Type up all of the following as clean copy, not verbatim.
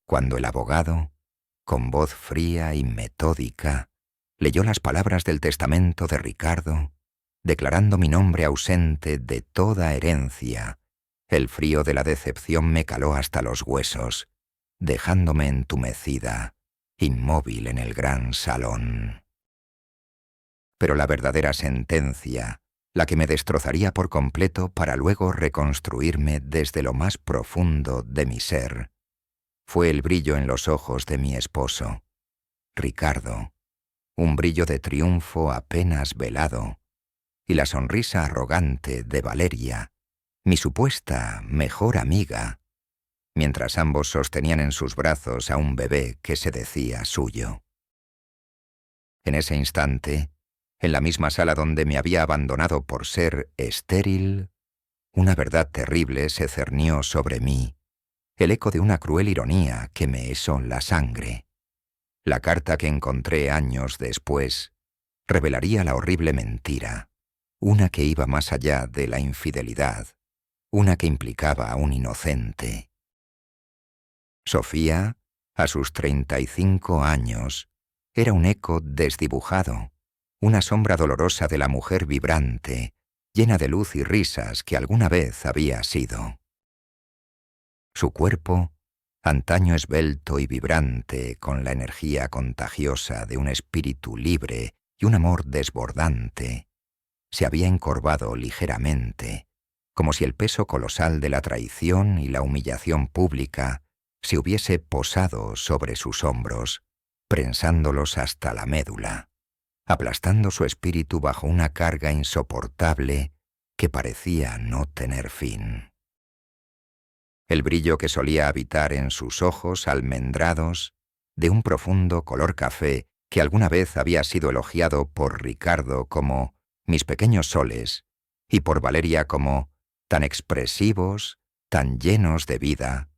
cuando el abogado, con voz fría y metódica, leyó las palabras del testamento de Ricardo, declarando mi nombre ausente de toda herencia, el frío de la decepción me caló hasta los huesos, dejándome entumecida, inmóvil en el gran salón. Pero la verdadera sentencia, la que me destrozaría por completo para luego reconstruirme desde lo más profundo de mi ser, fue el brillo en los ojos de mi esposo, Ricardo, un brillo de triunfo apenas velado, y la sonrisa arrogante de Valeria, mi supuesta mejor amiga, mientras ambos sostenían en sus brazos a un bebé que se decía suyo. En ese instante, en la misma sala donde me había abandonado por ser estéril, una verdad terrible se cernió sobre mí, el eco de una cruel ironía que me heló la sangre. La carta que encontré años después revelaría la horrible mentira, una que iba más allá de la infidelidad, una que implicaba a un inocente. Sofía, a sus 35 años, era un eco desdibujado, una sombra dolorosa de la mujer vibrante, llena de luz y risas que alguna vez había sido. Su cuerpo, antaño esbelto y vibrante con la energía contagiosa de un espíritu libre y un amor desbordante, se había encorvado ligeramente, como si el peso colosal de la traición y la humillación pública se hubiese posado sobre sus hombros, prensándolos hasta la médula, aplastando su espíritu bajo una carga insoportable que parecía no tener fin. El brillo que solía habitar en sus ojos almendrados, de un profundo color café que alguna vez había sido elogiado por Ricardo como mis pequeños soles y por Valeria como tan expresivos, tan llenos de vida,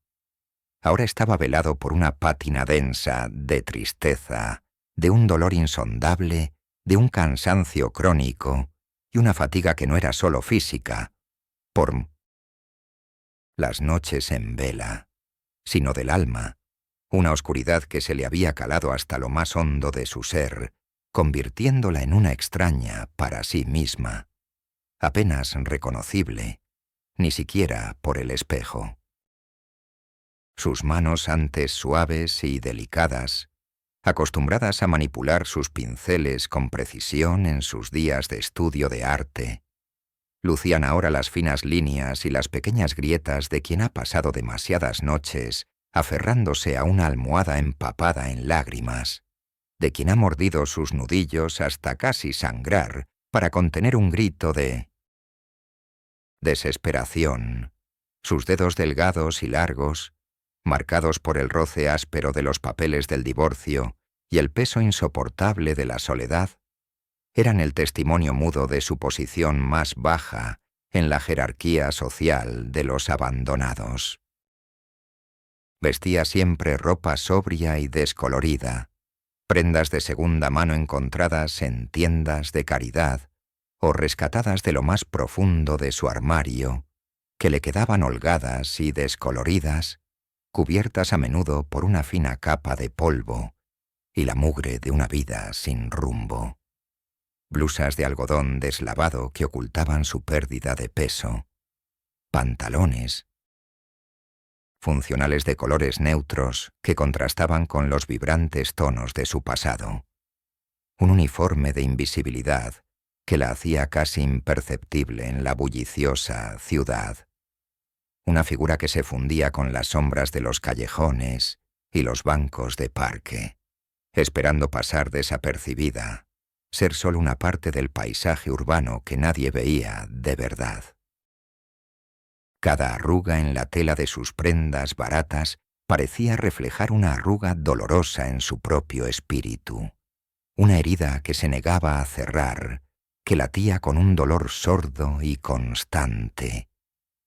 ahora estaba velado por una pátina densa de tristeza, de un dolor insondable, de un cansancio crónico y una fatiga que no era solo física, por las noches en vela, sino del alma, una oscuridad que se le había calado hasta lo más hondo de su ser, convirtiéndola en una extraña para sí misma, apenas reconocible, ni siquiera por el espejo. Sus manos antes suaves y delicadas, acostumbradas a manipular sus pinceles con precisión en sus días de estudio de arte, lucían ahora las finas líneas y las pequeñas grietas de quien ha pasado demasiadas noches aferrándose a una almohada empapada en lágrimas, de quien ha mordido sus nudillos hasta casi sangrar para contener un grito de desesperación, sus dedos delgados y largos, marcados por el roce áspero de los papeles del divorcio y el peso insoportable de la soledad, eran el testimonio mudo de su posición más baja en la jerarquía social de los abandonados. Vestía siempre ropa sobria y descolorida, prendas de segunda mano encontradas en tiendas de caridad o rescatadas de lo más profundo de su armario, que le quedaban holgadas y descoloridas, cubiertas a menudo por una fina capa de polvo y la mugre de una vida sin rumbo. Blusas de algodón deslavado que ocultaban su pérdida de peso, pantalones, funcionales de colores neutros que contrastaban con los vibrantes tonos de su pasado, un uniforme de invisibilidad que la hacía casi imperceptible en la bulliciosa ciudad, una figura que se fundía con las sombras de los callejones y los bancos de parque, esperando pasar desapercibida, ser solo una parte del paisaje urbano que nadie veía de verdad. Cada arruga en la tela de sus prendas baratas parecía reflejar una arruga dolorosa en su propio espíritu, una herida que se negaba a cerrar, que latía con un dolor sordo y constante,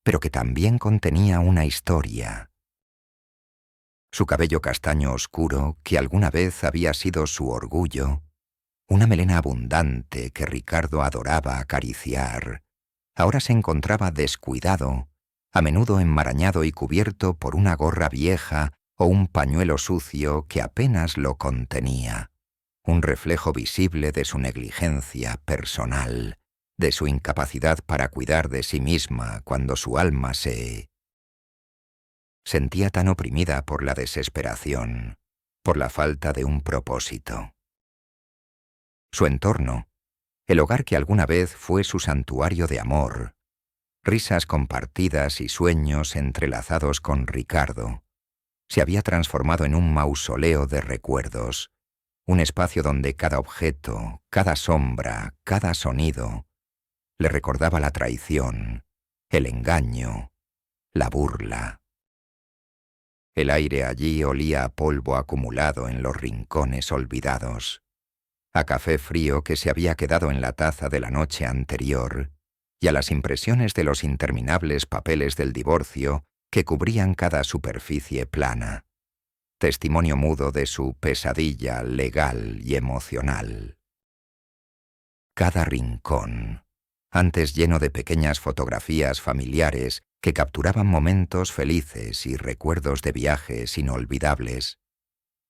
pero que también contenía una historia. Su cabello castaño oscuro, que alguna vez había sido su orgullo, una melena abundante que Ricardo adoraba acariciar, ahora se encontraba descuidado, a menudo enmarañado y cubierto por una gorra vieja o un pañuelo sucio que apenas lo contenía, un reflejo visible de su negligencia personal, de su incapacidad para cuidar de sí misma cuando su alma se sentía tan oprimida por la desesperación, por la falta de un propósito. Su entorno, el hogar que alguna vez fue su santuario de amor, risas compartidas y sueños entrelazados con Ricardo, se había transformado en un mausoleo de recuerdos, un espacio donde cada objeto, cada sombra, cada sonido, le recordaba la traición, el engaño, la burla. El aire allí olía a polvo acumulado en los rincones olvidados, a café frío que se había quedado en la taza de la noche anterior y a las impresiones de los interminables papeles del divorcio que cubrían cada superficie plana, testimonio mudo de su pesadilla legal y emocional. Cada rincón, antes lleno de pequeñas fotografías familiares que capturaban momentos felices y recuerdos de viajes inolvidables,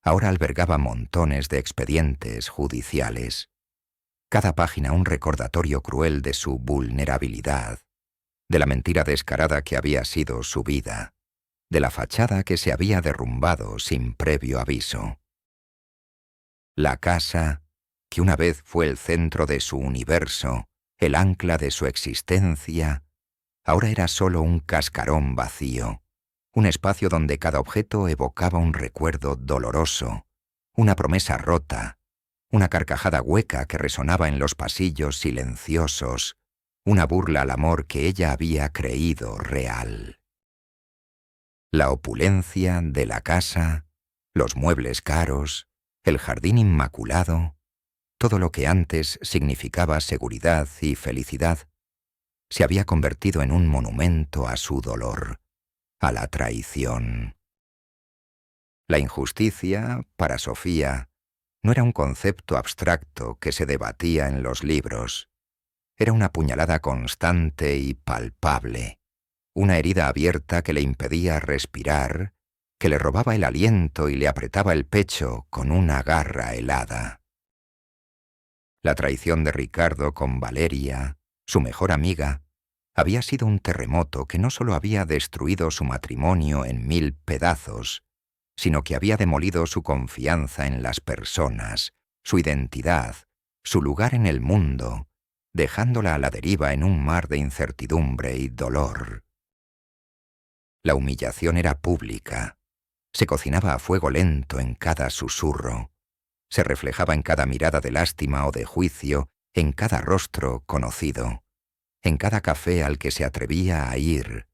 ahora albergaba montones de expedientes judiciales, cada página un recordatorio cruel de su vulnerabilidad, de la mentira descarada que había sido su vida, de la fachada que se había derrumbado sin previo aviso. La casa, que una vez fue el centro de su universo, el ancla de su existencia, ahora era solo un cascarón vacío, un espacio donde cada objeto evocaba un recuerdo doloroso, una promesa rota, una carcajada hueca que resonaba en los pasillos silenciosos, una burla al amor que ella había creído real. La opulencia de la casa, los muebles caros, el jardín inmaculado, todo lo que antes significaba seguridad y felicidad, se había convertido en un monumento a su dolor, a la traición. La injusticia, para Sofía, no era un concepto abstracto que se debatía en los libros. Era una puñalada constante y palpable, una herida abierta que le impedía respirar, que le robaba el aliento y le apretaba el pecho con una garra helada. La traición de Ricardo con Valeria, su mejor amiga, había sido un terremoto que no solo había destruido su matrimonio en 1000 pedazos, sino que había demolido su confianza en las personas, su identidad, su lugar en el mundo, dejándola a la deriva en un mar de incertidumbre y dolor. La humillación era pública, se cocinaba a fuego lento en cada susurro, se reflejaba en cada mirada de lástima o de juicio, en cada rostro conocido, en cada café al que se atrevía a ir.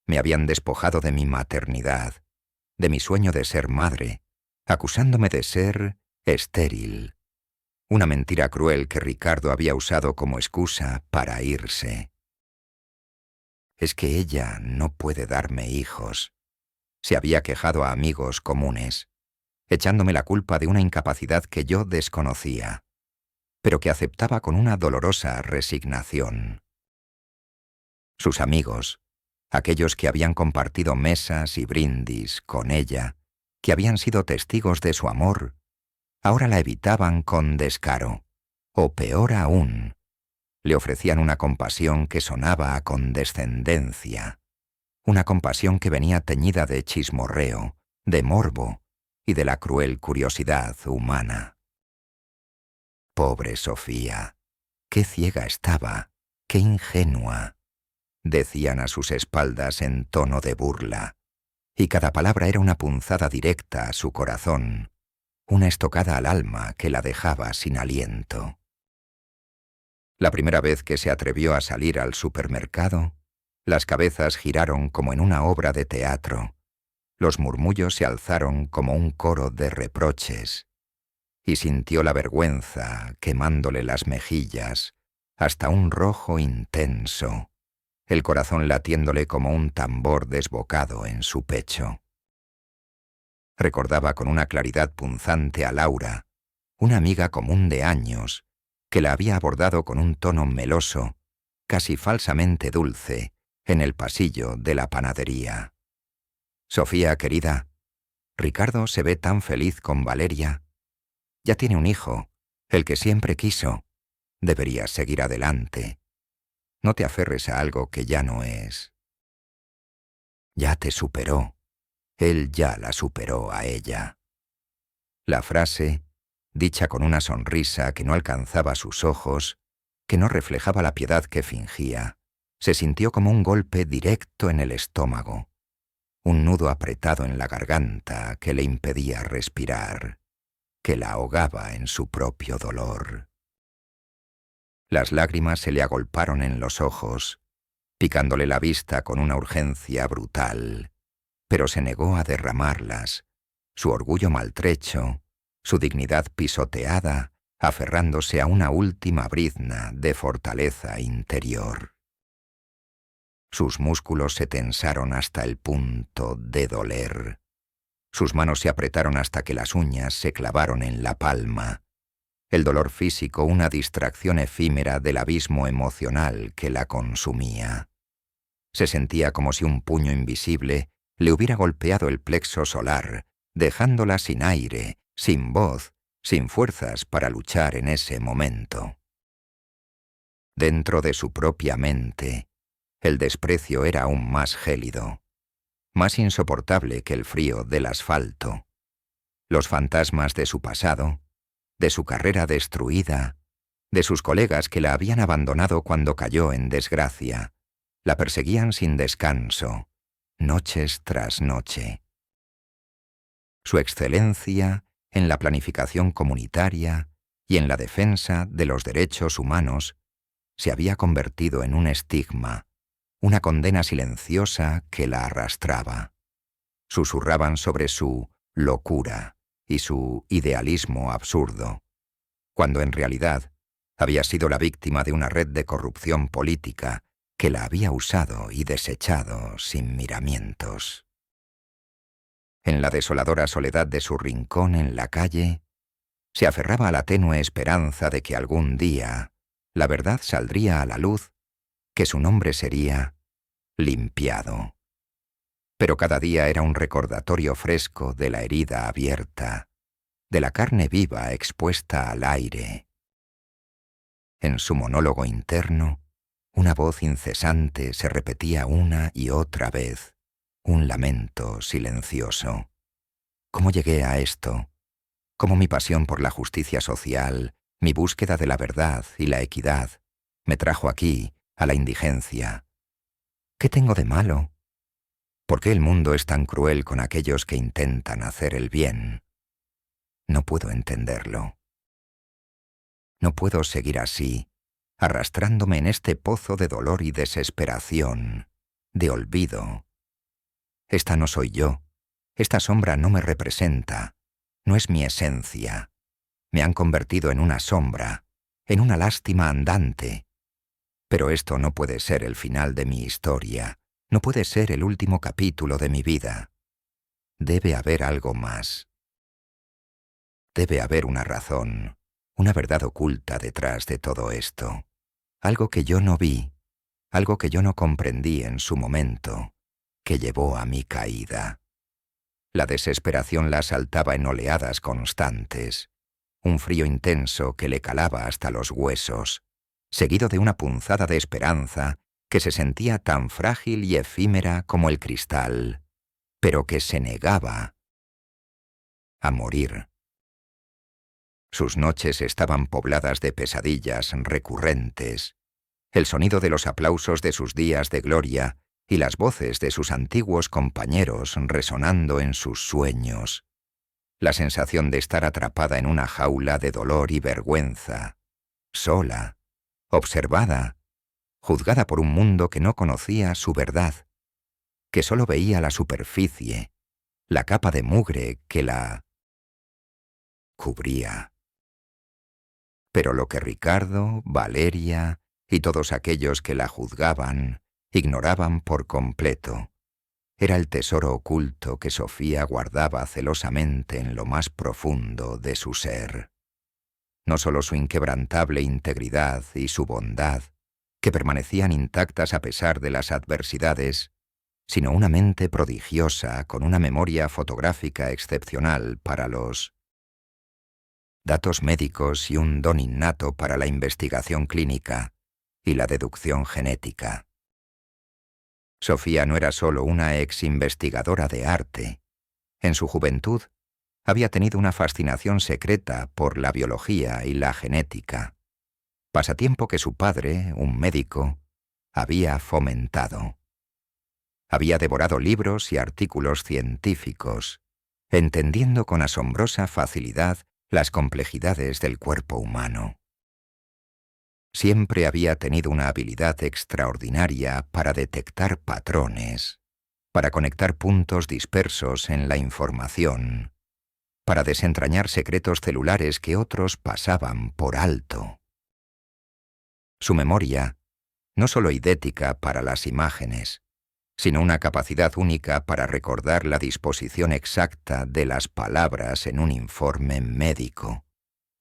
Me habían despojado de mi maternidad, de mi sueño de ser madre, acusándome de ser estéril. Una mentira cruel que Ricardo había usado como excusa para irse. Es que ella no puede darme hijos. Se había quejado a amigos comunes, echándome la culpa de una incapacidad que yo desconocía, pero que aceptaba con una dolorosa resignación. Sus amigos, aquellos que habían compartido mesas y brindis con ella, que habían sido testigos de su amor, ahora la evitaban con descaro, o peor aún, le ofrecían una compasión que sonaba a condescendencia, una compasión que venía teñida de chismorreo, de morbo y de la cruel curiosidad humana. Pobre Sofía, qué ciega estaba, qué ingenua, decían a sus espaldas en tono de burla, y cada palabra era una punzada directa a su corazón, una estocada al alma que la dejaba sin aliento. La primera vez que se atrevió a salir al supermercado, las cabezas giraron como en una obra de teatro, los murmullos se alzaron como un coro de reproches, y sintió la vergüenza quemándole las mejillas hasta un rojo intenso, el corazón latiéndole como un tambor desbocado en su pecho. Recordaba con una claridad punzante a Laura, una amiga común de años, que la había abordado con un tono meloso, casi falsamente dulce, en el pasillo de la panadería. «Sofía, querida, Ricardo se ve tan feliz con Valeria. Ya tiene un hijo, el que siempre quiso. Deberías seguir adelante. No te aferres a algo que ya no es. Ya te superó. Él ya la superó a ella. La frase, dicha con una sonrisa que no alcanzaba sus ojos, que no reflejaba la piedad que fingía, se sintió como un golpe directo en el estómago, un nudo apretado en la garganta que le impedía respirar, que la ahogaba en su propio dolor. Las lágrimas se le agolparon en los ojos, picándole la vista con una urgencia brutal, pero se negó a derramarlas, su orgullo maltrecho, su dignidad pisoteada, aferrándose a una última brizna de fortaleza interior. Sus músculos se tensaron hasta el punto de doler. Sus manos se apretaron hasta que las uñas se clavaron en la palma. El dolor físico una distracción efímera del abismo emocional que la consumía. Se sentía como si un puño invisible le hubiera golpeado el plexo solar, dejándola sin aire, sin voz, sin fuerzas para luchar en ese momento. Dentro de su propia mente, el desprecio era aún más gélido, más insoportable que el frío del asfalto. Los fantasmas de su pasado, de su carrera destruida, de sus colegas que la habían abandonado cuando cayó en desgracia, la perseguían sin descanso, noches tras noche. Su excelencia en la planificación comunitaria y en la defensa de los derechos humanos se había convertido en un estigma, una condena silenciosa que la arrastraba. Susurraban sobre su locura y su idealismo absurdo, cuando en realidad había sido la víctima de una red de corrupción política que la había usado y desechado sin miramientos. En la desoladora soledad de su rincón en la calle, se aferraba a la tenue esperanza de que algún día la verdad saldría a la luz, que su nombre sería limpiado. Pero cada día era un recordatorio fresco de la herida abierta, de la carne viva expuesta al aire. En su monólogo interno, una voz incesante se repetía una y otra vez, un lamento silencioso. ¿Cómo llegué a esto? ¿Cómo mi pasión por la justicia social, mi búsqueda de la verdad y la equidad, me trajo aquí, a la indigencia? ¿Qué tengo de malo? ¿Por qué el mundo es tan cruel con aquellos que intentan hacer el bien? No puedo entenderlo. No puedo seguir así, arrastrándome en este pozo de dolor y desesperación, de olvido. Esta no soy yo, esta sombra no me representa, no es mi esencia. Me han convertido en una sombra, en una lástima andante. Pero esto no puede ser el final de mi historia, no puede ser el último capítulo de mi vida. Debe haber algo más. Debe haber una razón, una verdad oculta detrás de todo esto. Algo que yo no vi, algo que yo no comprendí en su momento, que llevó a mi caída. La desesperación la asaltaba en oleadas constantes, un frío intenso que le calaba hasta los huesos, seguido de una punzada de esperanza que se sentía tan frágil y efímera como el cristal, pero que se negaba a morir. Sus noches estaban pobladas de pesadillas recurrentes, el sonido de los aplausos de sus días de gloria y las voces de sus antiguos compañeros resonando en sus sueños, la sensación de estar atrapada en una jaula de dolor y vergüenza, sola, observada, juzgada por un mundo que no conocía su verdad, que solo veía la superficie, la capa de mugre que la cubría. Pero lo que Ricardo, Valeria y todos aquellos que la juzgaban ignoraban por completo era el tesoro oculto que Sofía guardaba celosamente en lo más profundo de su ser. No solo su inquebrantable integridad y su bondad, que permanecían intactas a pesar de las adversidades, sino una mente prodigiosa con una memoria fotográfica excepcional para los datos médicos y un don innato para la investigación clínica y la deducción genética. Sofía no era solo una ex-investigadora de arte. En su juventud, había tenido una fascinación secreta por la biología y la genética, pasatiempo que su padre, un médico, había fomentado. Había devorado libros y artículos científicos, entendiendo con asombrosa facilidad las complejidades del cuerpo humano. Siempre había tenido una habilidad extraordinaria para detectar patrones, para conectar puntos dispersos en la información, para desentrañar secretos celulares que otros pasaban por alto. Su memoria, no solo idética para las imágenes, sino una capacidad única para recordar la disposición exacta de las palabras en un informe médico,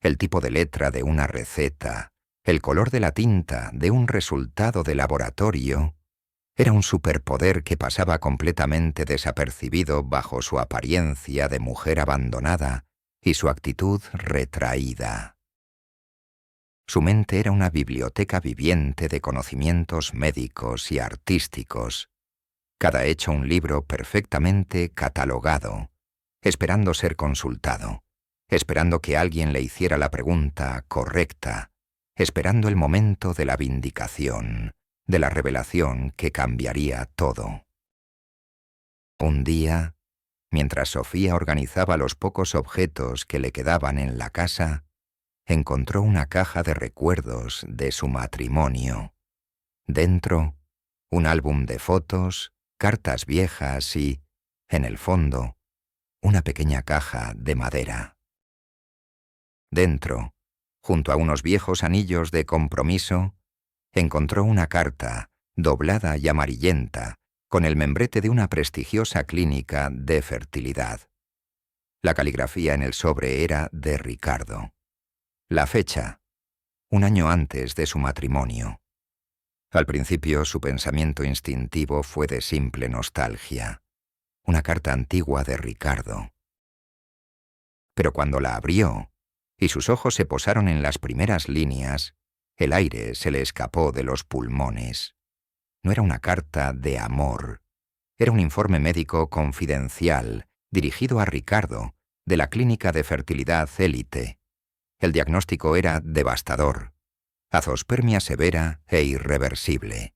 el tipo de letra de una receta, el color de la tinta de un resultado de laboratorio, era un superpoder que pasaba completamente desapercibido bajo su apariencia de mujer abandonada y su actitud retraída. Su mente era una biblioteca viviente de conocimientos médicos y artísticos, cada hecho un libro perfectamente catalogado, esperando ser consultado, esperando que alguien le hiciera la pregunta correcta, esperando el momento de la vindicación, de la revelación que cambiaría todo. Un día, mientras Sofía organizaba los pocos objetos que le quedaban en la casa, encontró una caja de recuerdos de su matrimonio. Dentro, un álbum de fotos, cartas viejas y, en el fondo, una pequeña caja de madera. Dentro, junto a unos viejos anillos de compromiso, encontró una carta, doblada y amarillenta, con el membrete de una prestigiosa clínica de fertilidad. La caligrafía en el sobre era de Ricardo. La fecha, 1 año antes de su matrimonio. Al principio su pensamiento instintivo fue de simple nostalgia, una carta antigua de Ricardo. Pero cuando la abrió, y sus ojos se posaron en las primeras líneas, el aire se le escapó de los pulmones. No era una carta de amor, era un informe médico confidencial dirigido a Ricardo, de la clínica de fertilidad Élite. El diagnóstico era devastador: azospermia severa e irreversible.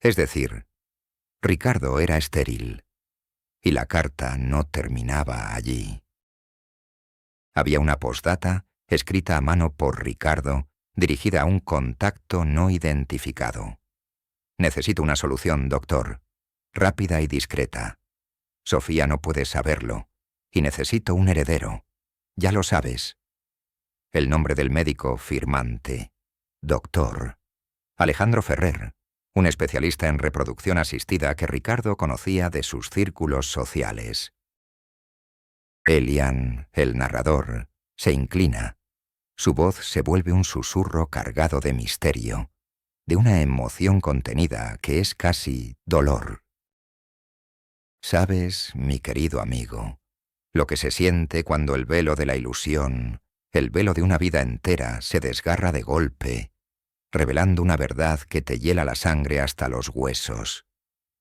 Es decir, Ricardo era estéril. Y la carta no terminaba allí. Había una postdata, escrita a mano por Ricardo, dirigida a un contacto no identificado. Necesito una solución, doctor. Rápida y discreta. Sofía no puede saberlo, y necesito un heredero. Ya lo sabes. El nombre del médico firmante. Doctor Alejandro Ferrer, un especialista en reproducción asistida que Ricardo conocía de sus círculos sociales. Elian, el narrador, se inclina. Su voz se vuelve un susurro cargado de misterio, de una emoción contenida que es casi dolor. ¿Sabes, mi querido amigo, lo que se siente cuando el velo de la ilusión, el velo de una vida entera, se desgarra de golpe, revelando una verdad que te hiela la sangre hasta los huesos,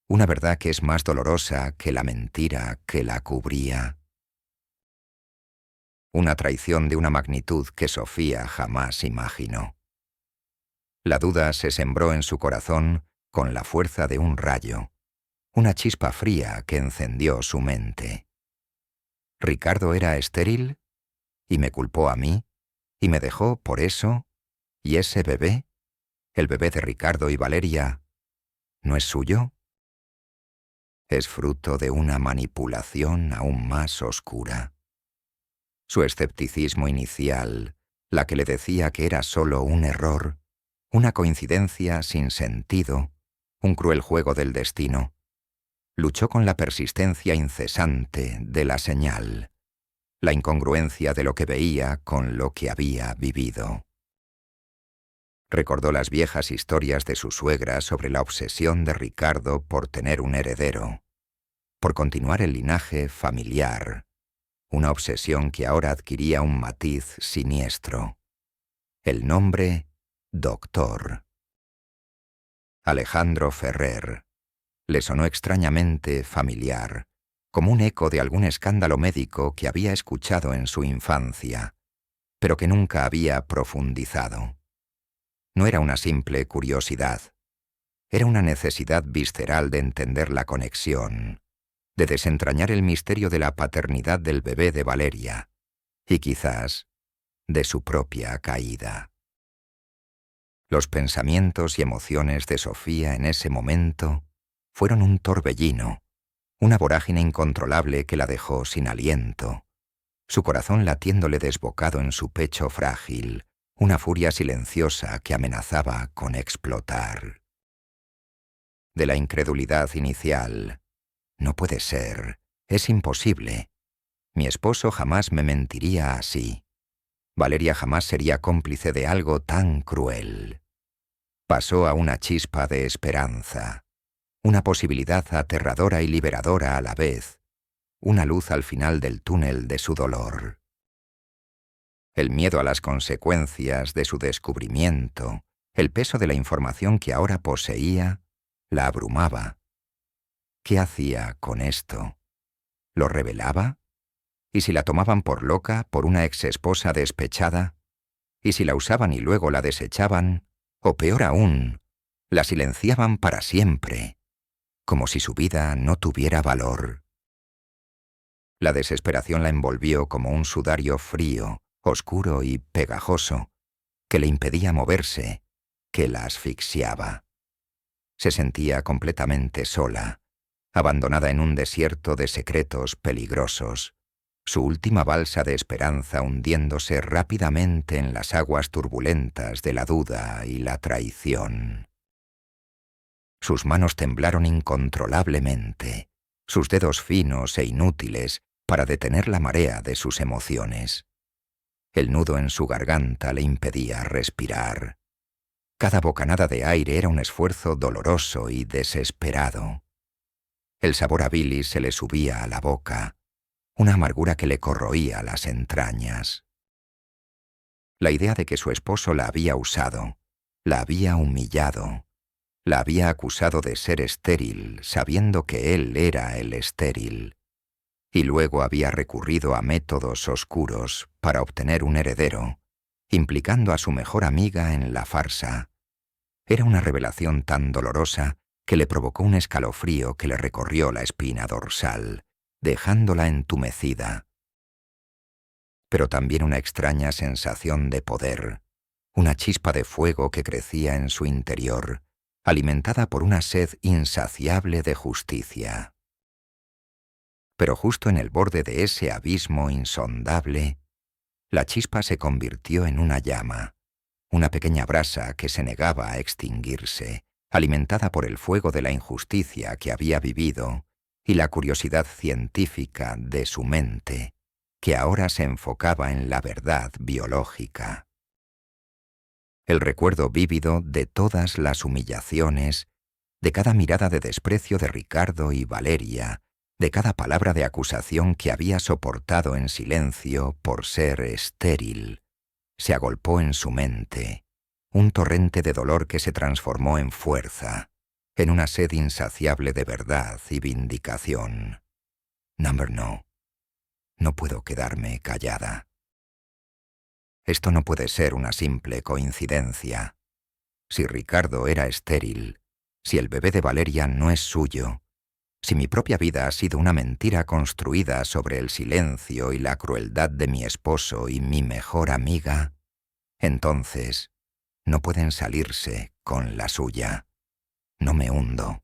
una verdad que es más dolorosa que la mentira que la cubría? Una traición de una magnitud que Sofía jamás imaginó. La duda se sembró en su corazón con la fuerza de un rayo, una chispa fría que encendió su mente. ¿Ricardo era estéril? ¿Y me culpó a mí? ¿Y me dejó por eso? ¿Y ese bebé? ¿El bebé de Ricardo y Valeria no es suyo? Es fruto de una manipulación aún más oscura. Su escepticismo inicial, la que le decía que era solo un error, una coincidencia sin sentido, un cruel juego del destino, luchó con la persistencia incesante de la señal, la incongruencia de lo que veía con lo que había vivido. Recordó las viejas historias de su suegra sobre la obsesión de Ricardo por tener un heredero. por continuar el linaje familiar, una obsesión que ahora adquiría un matiz siniestro. El nombre, Doctor. Alejandro Ferrer. Le sonó extrañamente familiar, como un eco de algún escándalo médico que había escuchado en su infancia, pero que nunca había profundizado. No era una simple curiosidad. Era una necesidad visceral de entender la conexión, de desentrañar el misterio de la paternidad del bebé de Valeria, y quizás de su propia caída. Los pensamientos y emociones de Sofía en ese momento fueron un torbellino, una vorágine incontrolable que la dejó sin aliento, su corazón latiéndole desbocado en su pecho frágil, una furia silenciosa que amenazaba con explotar. De la incredulidad inicial, no puede ser, es imposible. Mi esposo jamás me mentiría así. Valeria jamás sería cómplice de algo tan cruel. Pasó a una chispa de esperanza, una posibilidad aterradora y liberadora a la vez, una luz al final del túnel de su dolor. El miedo a las consecuencias de su descubrimiento, el peso de la información que ahora poseía, la abrumaba. ¿Qué hacía con esto? ¿Lo revelaba? ¿Y si la tomaban por loca, por una exesposa despechada? ¿Y si la usaban y luego la desechaban? O peor aún, la silenciaban para siempre, como si su vida no tuviera valor. La desesperación la envolvió como un sudario frío, oscuro y pegajoso, que le impedía moverse, que la asfixiaba. Se sentía completamente sola, abandonada en un desierto de secretos peligrosos, su última balsa de esperanza hundiéndose rápidamente en las aguas turbulentas de la duda y la traición. Sus manos temblaron incontrolablemente, sus dedos finos e inútiles para detener la marea de sus emociones. El nudo en su garganta le impedía respirar. Cada bocanada de aire era un esfuerzo doloroso y desesperado. El sabor a bilis se le subía a la boca, una amargura que le corroía las entrañas. La idea de que su esposo la había usado, la había humillado, la había acusado de ser estéril, sabiendo que él era el estéril, y luego había recurrido a métodos oscuros para obtener un heredero, implicando a su mejor amiga en la farsa. Era una revelación tan dolorosa que le provocó un escalofrío que le recorrió la espina dorsal, dejándola entumecida. Pero también una extraña sensación de poder, una chispa de fuego que crecía en su interior, alimentada por una sed insaciable de justicia. Pero justo en el borde de ese abismo insondable, la chispa se convirtió en una llama, una pequeña brasa que se negaba a extinguirse, alimentada por el fuego de la injusticia que había vivido y la curiosidad científica de su mente, que ahora se enfocaba en la verdad biológica. El recuerdo vívido de todas las humillaciones, de cada mirada de desprecio de Ricardo y Valeria, de cada palabra de acusación que había soportado en silencio por ser estéril, se agolpó en su mente, un torrente de dolor que se transformó en fuerza, en una sed insaciable de verdad y vindicación. No puedo quedarme callada. Esto no puede ser una simple coincidencia. Si Ricardo era estéril, si el bebé de Valeria no es suyo, si mi propia vida ha sido una mentira construida sobre el silencio y la crueldad de mi esposo y mi mejor amiga, entonces no pueden salirse con la suya. No me hundo.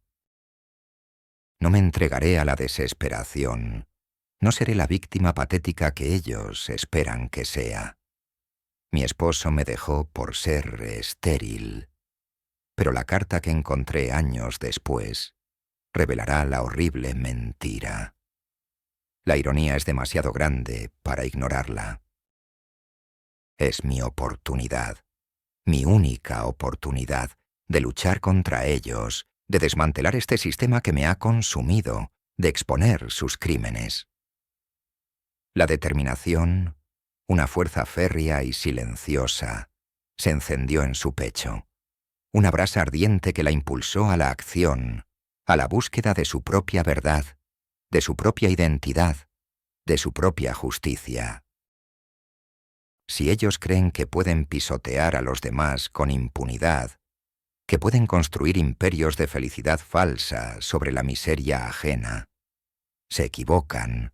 No me entregaré a la desesperación. No seré la víctima patética que ellos esperan que sea. Mi esposo me dejó por ser estéril, pero la carta que encontré años después revelará la horrible mentira. La ironía es demasiado grande para ignorarla. Es mi oportunidad, mi única oportunidad de luchar contra ellos, de desmantelar este sistema que me ha consumido, de exponer sus crímenes. La determinación, una fuerza férrea y silenciosa, se encendió en su pecho, una brasa ardiente que la impulsó a la acción, a la búsqueda de su propia verdad, de su propia identidad, de su propia justicia. Si ellos creen que pueden pisotear a los demás con impunidad, que pueden construir imperios de felicidad falsa sobre la miseria ajena, se equivocan.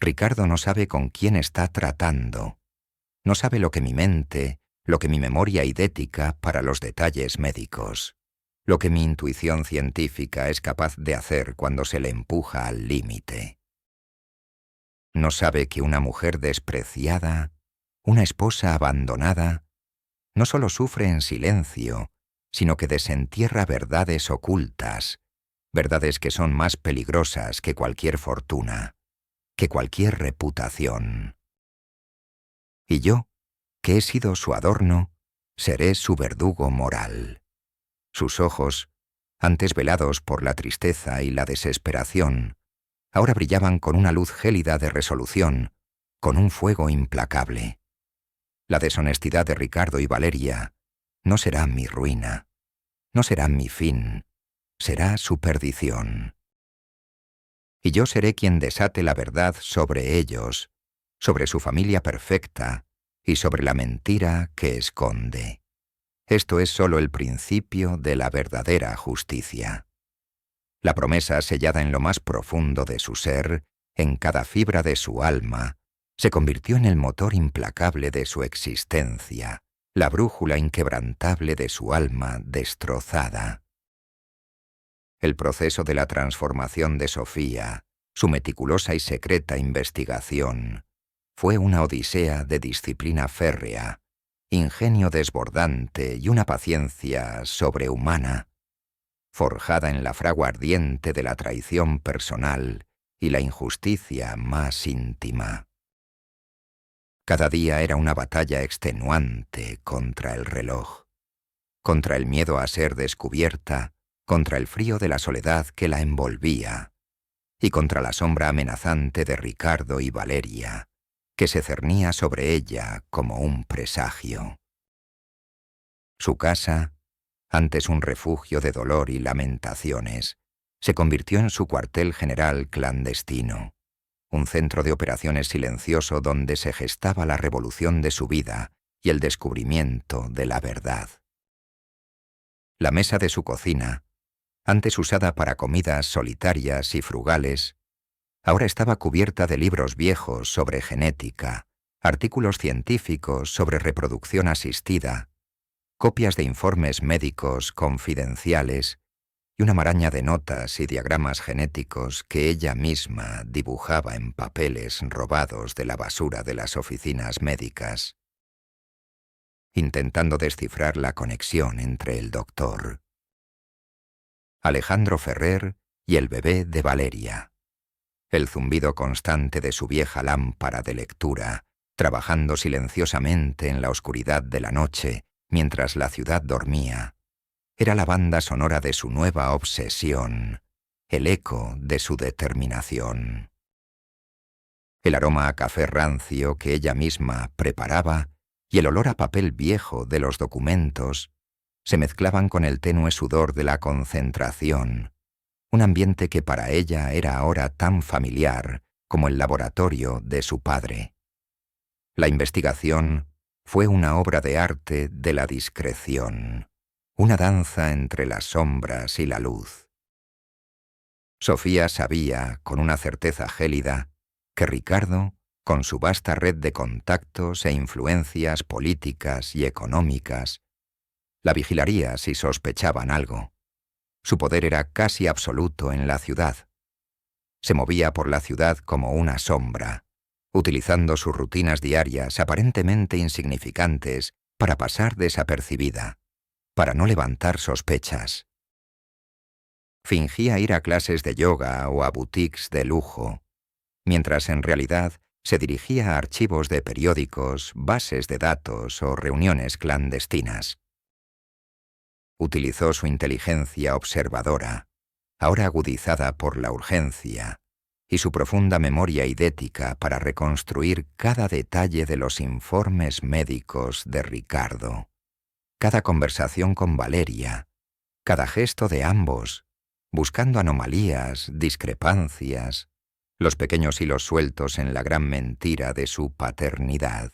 Ricardo no sabe con quién está tratando, no sabe lo que mi mente, lo que mi memoria idética para los detalles médicos, lo que mi intuición científica es capaz de hacer cuando se le empuja al límite. No sabe que una mujer despreciada, una esposa abandonada, no solo sufre en silencio, sino que desentierra verdades ocultas, verdades que son más peligrosas que cualquier fortuna, que cualquier reputación. Y yo, que he sido su adorno, seré su verdugo moral. Sus ojos, antes velados por la tristeza y la desesperación, ahora brillaban con una luz gélida de resolución, con un fuego implacable. La deshonestidad de Ricardo y Valeria no será mi ruina, no será mi fin, será su perdición. Y yo seré quien desate la verdad sobre ellos, sobre su familia perfecta y sobre la mentira que esconde. Esto es solo el principio de la verdadera justicia. La promesa sellada en lo más profundo de su ser, en cada fibra de su alma, se convirtió en el motor implacable de su existencia, la brújula inquebrantable de su alma destrozada. El proceso de la transformación de Sofía, su meticulosa y secreta investigación, fue una odisea de disciplina férrea, ingenio desbordante y una paciencia sobrehumana, forjada en la fragua ardiente de la traición personal y la injusticia más íntima. Cada día era una batalla extenuante contra el reloj, contra el miedo a ser descubierta, contra el frío de la soledad que la envolvía, y contra la sombra amenazante de Ricardo y Valeria, que se cernía sobre ella como un presagio. Su casa, antes un refugio de dolor y lamentaciones, se convirtió en su cuartel general clandestino, un centro de operaciones silencioso donde se gestaba la revolución de su vida y el descubrimiento de la verdad. La mesa de su cocina, antes usada para comidas solitarias y frugales, ahora estaba cubierta de libros viejos sobre genética, artículos científicos sobre reproducción asistida, copias de informes médicos confidenciales y una maraña de notas y diagramas genéticos que ella misma dibujaba en papeles robados de la basura de las oficinas médicas, intentando descifrar la conexión entre el doctor Alejandro Ferrer y el bebé de Valeria, el zumbido constante de su vieja lámpara de lectura, trabajando silenciosamente en la oscuridad de la noche mientras la ciudad dormía, era la banda sonora de su nueva obsesión, el eco de su determinación. El aroma a café rancio que ella misma preparaba y el olor a papel viejo de los documentos se mezclaban con el tenue sudor de la concentración, un ambiente que para ella era ahora tan familiar como el laboratorio de su padre. La investigación fue una obra de arte de la discreción, una danza entre las sombras y la luz. Sofía sabía, con una certeza gélida, que Ricardo, con su vasta red de contactos e influencias políticas y económicas, la vigilaría si sospechaban algo. Su poder era casi absoluto en la ciudad. Se movía por la ciudad como una sombra, utilizando sus rutinas diarias aparentemente insignificantes para pasar desapercibida, para no levantar sospechas. Fingía ir a clases de yoga o a boutiques de lujo, mientras en realidad se dirigía a archivos de periódicos, bases de datos o reuniones clandestinas. Utilizó su inteligencia observadora, ahora agudizada por la urgencia, y su profunda memoria idética para reconstruir cada detalle de los informes médicos de Ricardo, cada conversación con Valeria, cada gesto de ambos, buscando anomalías, discrepancias, los pequeños hilos sueltos en la gran mentira de su paternidad.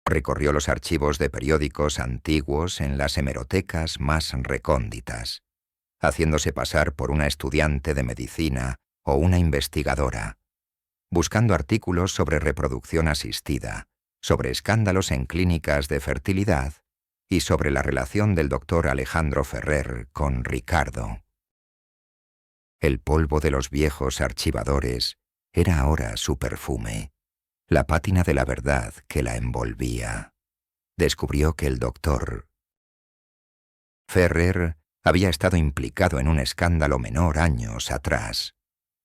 Recorrió los archivos de periódicos antiguos en las hemerotecas más recónditas, haciéndose pasar por una estudiante de medicina o una investigadora, buscando artículos sobre reproducción asistida, sobre escándalos en clínicas de fertilidad y sobre la relación del doctor Alejandro Ferrer con Ricardo. El polvo de los viejos archivadores era ahora su perfume, la pátina de la verdad que la envolvía. Descubrió que el doctor Ferrer había estado implicado en un escándalo menor años atrás,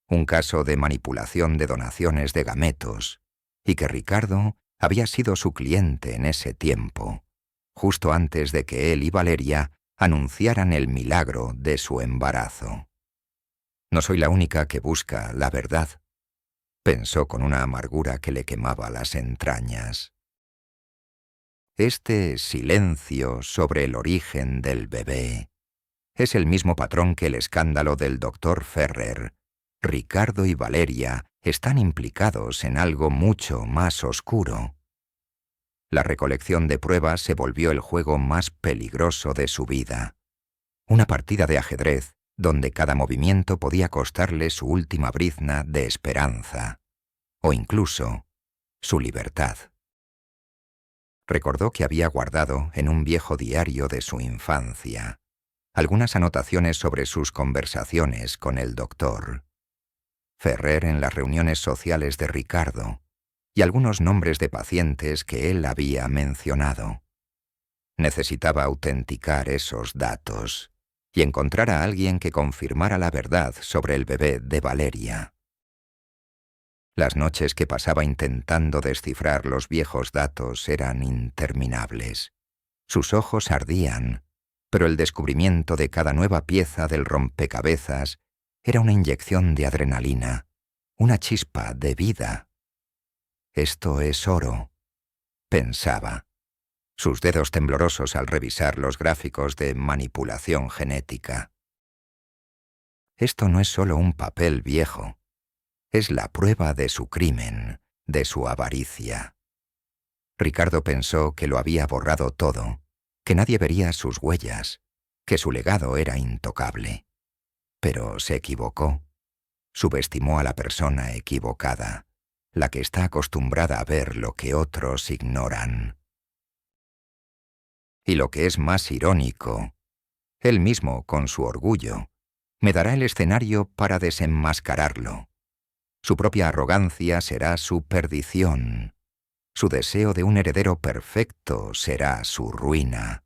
un caso de manipulación de donaciones de gametos, y que Ricardo había sido su cliente en ese tiempo, justo antes de que él y Valeria anunciaran el milagro de su embarazo. No soy la única que busca la verdad, pensó con una amargura que le quemaba las entrañas. Este silencio sobre el origen del bebé es el mismo patrón que el escándalo del doctor Ferrer. Ricardo y Valeria están implicados en algo mucho más oscuro. La recolección de pruebas se volvió el juego más peligroso de su vida. Una partida de ajedrez donde cada movimiento podía costarle su última brizna de esperanza, o incluso su libertad. Recordó que había guardado en un viejo diario de su infancia algunas anotaciones sobre sus conversaciones con el doctor Ferrer en las reuniones sociales de Ricardo y algunos nombres de pacientes que él había mencionado. Necesitaba autenticar esos datos y encontrar a alguien que confirmara la verdad sobre el bebé de Valeria. Las noches que pasaba intentando descifrar los viejos datos eran interminables. Sus ojos ardían, pero el descubrimiento de cada nueva pieza del rompecabezas era una inyección de adrenalina, una chispa de vida. Esto es oro, pensaba, sus dedos temblorosos al revisar los gráficos de manipulación genética. Esto no es solo un papel viejo, es la prueba de su crimen, de su avaricia. Ricardo pensó que lo había borrado todo, que nadie vería sus huellas, que su legado era intocable. Pero se equivocó. Subestimó a la persona equivocada, la que está acostumbrada a ver lo que otros ignoran. Y lo que es más irónico, él mismo, con su orgullo, me dará el escenario para desenmascararlo. Su propia arrogancia será su perdición. Su deseo de un heredero perfecto será su ruina.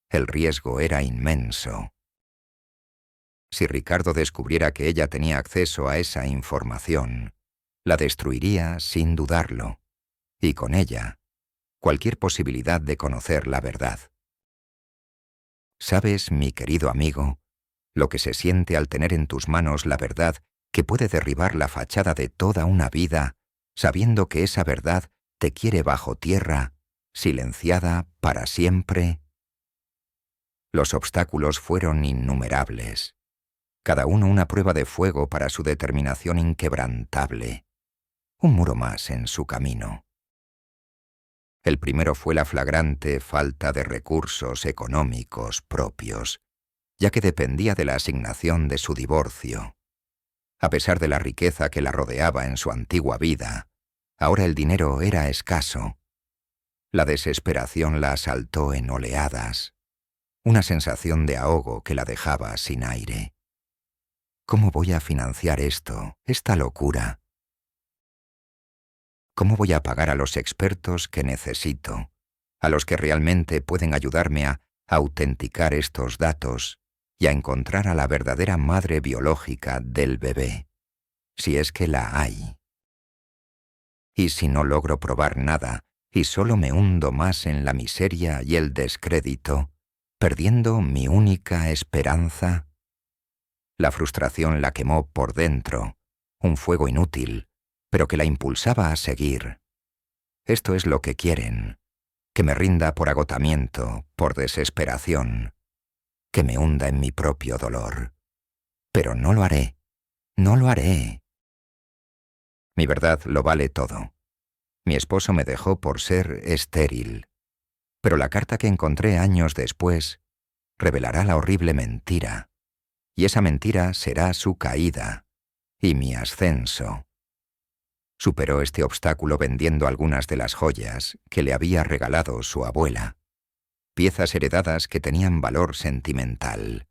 El riesgo era inmenso. Si Ricardo descubriera que ella tenía acceso a esa información, la destruiría sin dudarlo, y con ella, cualquier posibilidad de conocer la verdad. ¿Sabes, mi querido amigo, lo que se siente al tener en tus manos la verdad que puede derribar la fachada de toda una vida, sabiendo que esa verdad te quiere bajo tierra, silenciada para siempre? Los obstáculos fueron innumerables, cada uno una prueba de fuego para su determinación inquebrantable, un muro más en su camino. El primero fue la flagrante falta de recursos económicos propios, ya que dependía de la asignación de su divorcio. A pesar de la riqueza que la rodeaba en su antigua vida, ahora el dinero era escaso. La desesperación la asaltó en oleadas, una sensación de ahogo que la dejaba sin aire. ¿Cómo voy a financiar esto, esta locura? ¿Cómo voy a pagar a los expertos que necesito, a los que realmente pueden ayudarme a autenticar estos datos y a encontrar a la verdadera madre biológica del bebé, si es que la hay? ¿Y si no logro probar nada y solo me hundo más en la miseria y el descrédito, perdiendo mi única esperanza? La frustración la quemó por dentro, un fuego inútil, pero que la impulsaba a seguir. Esto es lo que quieren, que me rinda por agotamiento, por desesperación, que me hunda en mi propio dolor. Pero no lo haré, no lo haré. Mi verdad lo vale todo. Mi esposo me dejó por ser estéril, pero la carta que encontré años después revelará la horrible mentira, y esa mentira será su caída y mi ascenso. Superó este obstáculo vendiendo algunas de las joyas que le había regalado su abuela, piezas heredadas que tenían valor sentimental,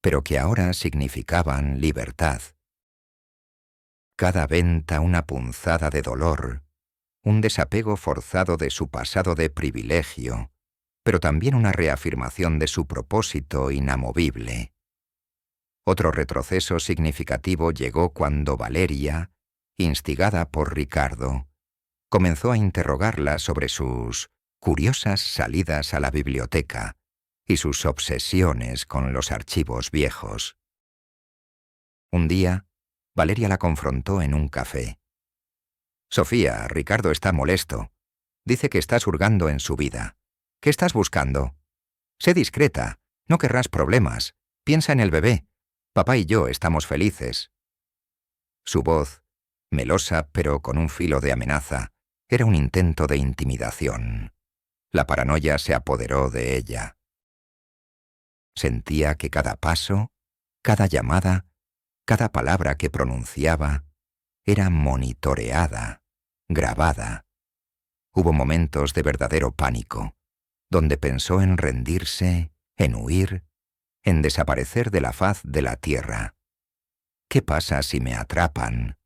pero que ahora significaban libertad. Cada venta una punzada de dolor, un desapego forzado de su pasado de privilegio, pero también una reafirmación de su propósito inamovible. Otro retroceso significativo llegó cuando Valeria, instigada por Ricardo, comenzó a interrogarla sobre sus curiosas salidas a la biblioteca y sus obsesiones con los archivos viejos. Un día, Valeria la confrontó en un café. «Sofía, Ricardo está molesto. Dice que estás hurgando en su vida. ¿Qué estás buscando? Sé discreta, no querrás problemas. Piensa en el bebé. Papá y yo estamos felices». Su voz, melosa pero con un filo de amenaza, era un intento de intimidación. La paranoia se apoderó de ella. Sentía que cada paso, cada llamada, cada palabra que pronunciaba, era monitoreada, grabada. Hubo momentos de verdadero pánico, donde pensó en rendirse, en huir, en desaparecer de la faz de la tierra. ¿Qué pasa si me atrapan?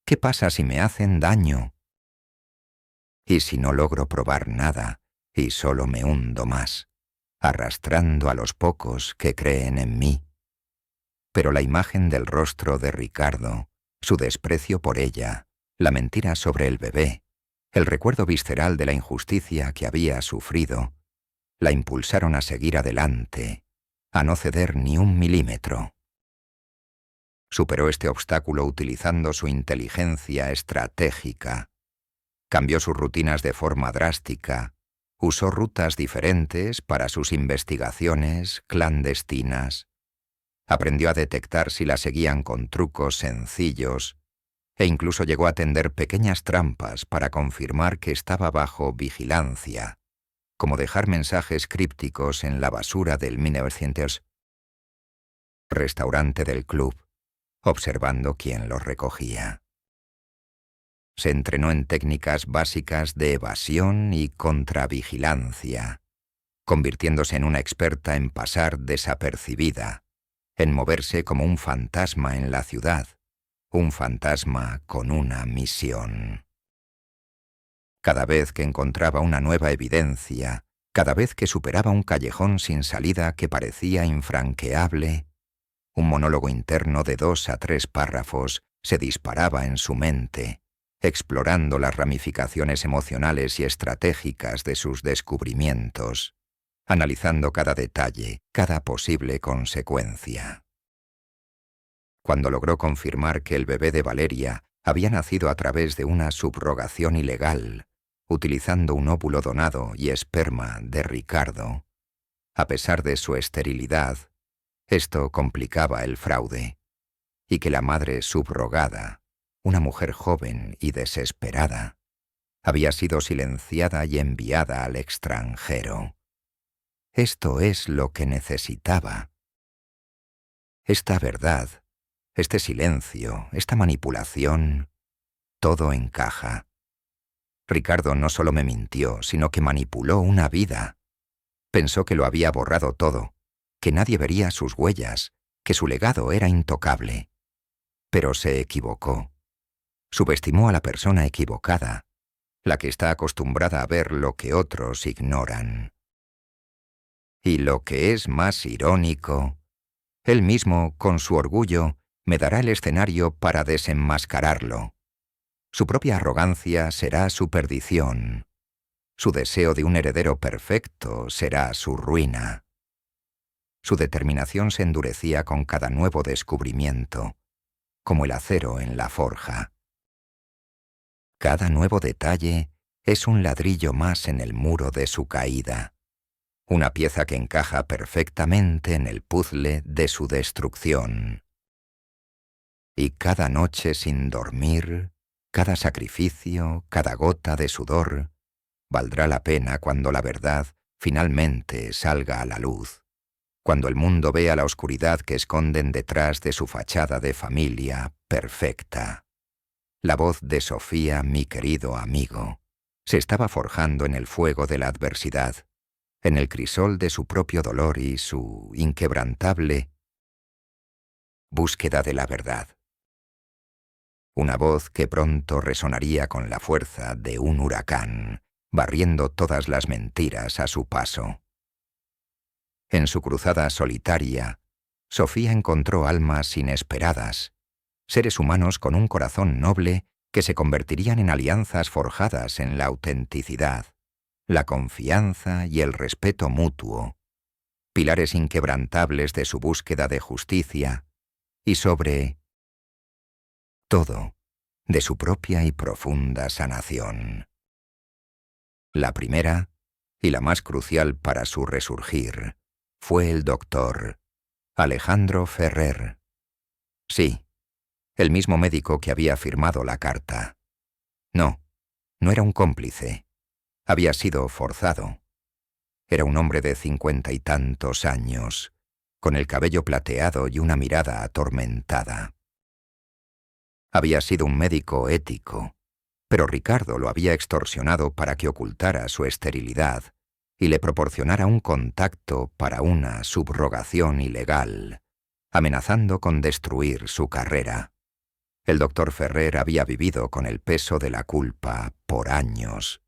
¿Qué pasa si me hacen daño? ¿Y si no logro probar nada y solo me hundo más, arrastrando a los pocos que creen en mí? Pero la imagen del rostro de Ricardo, su desprecio por ella, la mentira sobre el bebé, el recuerdo visceral de la injusticia que había sufrido, la impulsaron a seguir adelante, a no ceder ni un milímetro. Superó este obstáculo utilizando su inteligencia estratégica. Cambió sus rutinas de forma drástica, usó rutas diferentes para sus investigaciones clandestinas. Aprendió a detectar si la seguían con trucos sencillos e incluso llegó a tender pequeñas trampas para confirmar que estaba bajo vigilancia, como dejar mensajes crípticos en la basura del 1900 restaurante del club, observando quién los recogía. Se entrenó en técnicas básicas de evasión y contravigilancia, convirtiéndose en una experta en pasar desapercibida, en moverse como un fantasma en la ciudad, un fantasma con una misión. Cada vez que encontraba una nueva evidencia, cada vez que superaba un callejón sin salida que parecía infranqueable, un monólogo interno de 2 a 3 párrafos se disparaba en su mente, explorando las ramificaciones emocionales y estratégicas de sus descubrimientos, analizando cada detalle, cada posible consecuencia. Cuando logró confirmar que el bebé de Valeria había nacido a través de una subrogación ilegal, utilizando un óvulo donado y esperma de Ricardo, a pesar de su esterilidad, esto complicaba el fraude, y que la madre subrogada, una mujer joven y desesperada, había sido silenciada y enviada al extranjero. Esto es lo que necesitaba. Esta verdad, este silencio, esta manipulación, todo encaja. Ricardo no solo me mintió, sino que manipuló una vida. Pensó que lo había borrado todo, que nadie vería sus huellas, que su legado era intocable. Pero se equivocó. Subestimó a la persona equivocada, la que está acostumbrada a ver lo que otros ignoran. Y lo que es más irónico, él mismo, con su orgullo, me dará el escenario para desenmascararlo. Su propia arrogancia será su perdición. Su deseo de un heredero perfecto será su ruina. Su determinación se endurecía con cada nuevo descubrimiento, como el acero en la forja. Cada nuevo detalle es un ladrillo más en el muro de su caída, una pieza que encaja perfectamente en el puzle de su destrucción. Y cada noche sin dormir, cada sacrificio, cada gota de sudor, valdrá la pena cuando la verdad finalmente salga a la luz, cuando el mundo vea la oscuridad que esconden detrás de su fachada de familia perfecta. La voz de Sofía, mi querido amigo, se estaba forjando en el fuego de la adversidad, en el crisol de su propio dolor y su inquebrantable búsqueda de la verdad. Una voz que pronto resonaría con la fuerza de un huracán, barriendo todas las mentiras a su paso. En su cruzada solitaria, Sofía encontró almas inesperadas, seres humanos con un corazón noble que se convertirían en alianzas forjadas en la autenticidad, la confianza y el respeto mutuo, pilares inquebrantables de su búsqueda de justicia y sobre todo, de su propia y profunda sanación. La primera, y la más crucial para su resurgir, fue el doctor Alejandro Ferrer. Sí, el mismo médico que había firmado la carta. No, no era un cómplice. Había sido forzado. Era un hombre de 50 y tantos años, con el cabello plateado y una mirada atormentada. Había sido un médico ético, pero Ricardo lo había extorsionado para que ocultara su esterilidad y le proporcionara un contacto para una subrogación ilegal, amenazando con destruir su carrera. El doctor Ferrer había vivido con el peso de la culpa por años.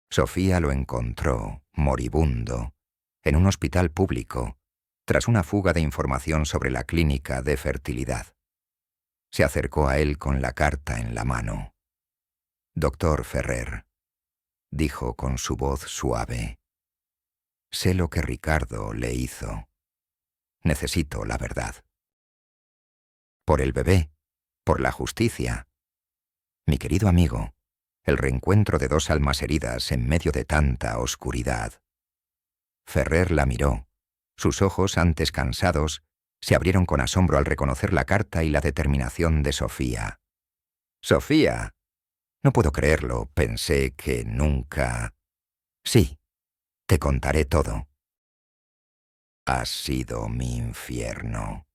Sofía lo encontró, moribundo, en un hospital público, tras una fuga de información sobre la clínica de fertilidad. Se acercó a él con la carta en la mano. «Doctor Ferrer», dijo con su voz suave, «sé lo que Ricardo le hizo. Necesito la verdad. Por el bebé, por la justicia. Mi querido amigo, el reencuentro de dos almas heridas en medio de tanta oscuridad». Ferrer la miró. Sus ojos, antes cansados, se abrieron con asombro al reconocer la carta y la determinación de Sofía. «¡Sofía! No puedo creerlo, pensé que nunca...» «Sí, te contaré todo». «Has sido mi infierno».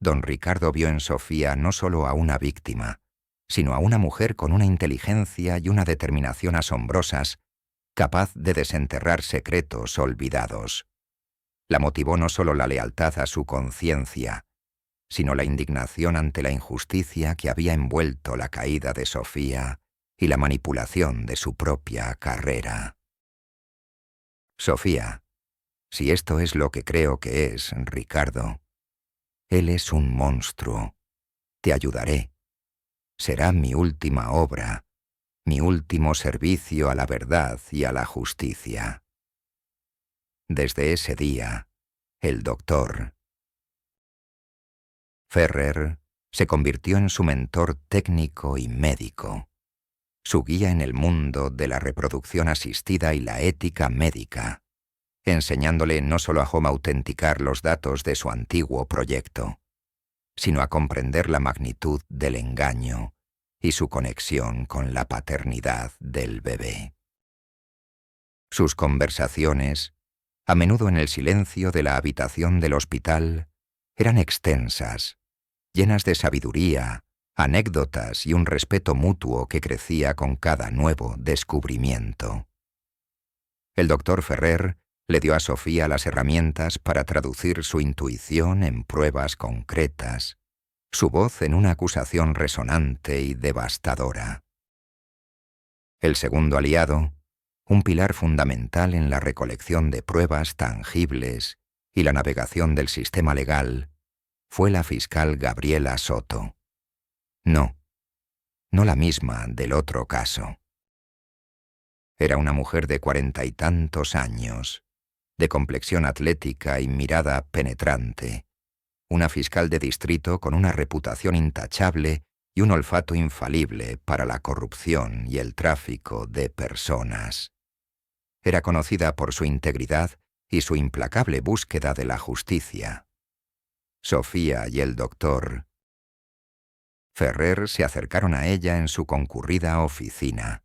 Don Ricardo vio en Sofía no solo a una víctima, sino a una mujer con una inteligencia y una determinación asombrosas, capaz de desenterrar secretos olvidados. La motivó no solo la lealtad a su conciencia, sino la indignación ante la injusticia que había envuelto la caída de Sofía y la manipulación de su propia carrera. «Sofía, si esto es lo que creo que es, Ricardo, él es un monstruo. Te ayudaré. Será mi última obra, mi último servicio a la verdad y a la justicia». Desde ese día, el doctor Ferrer se convirtió en su mentor técnico y médico, su guía en el mundo de la reproducción asistida y la ética médica, enseñándole no solo a cómo autenticar los datos de su antiguo proyecto, sino a comprender la magnitud del engaño y su conexión con la paternidad del bebé. Sus conversaciones, a menudo en el silencio de la habitación del hospital, eran extensas, llenas de sabiduría, anécdotas y un respeto mutuo que crecía con cada nuevo descubrimiento. El doctor Ferrer le dio a Sofía las herramientas para traducir su intuición en pruebas concretas, su voz en una acusación resonante y devastadora. El segundo aliado, un pilar fundamental en la recolección de pruebas tangibles y la navegación del sistema legal, fue la fiscal Gabriela Soto. No la misma del otro caso. Era una mujer de 40 y tantos años, de complexión atlética y mirada penetrante, una fiscal de distrito con una reputación intachable y un olfato infalible para la corrupción y el tráfico de personas. Era conocida por su integridad y su implacable búsqueda de la justicia. Sofía y el doctor Ferrer se acercaron a ella en su concurrida oficina,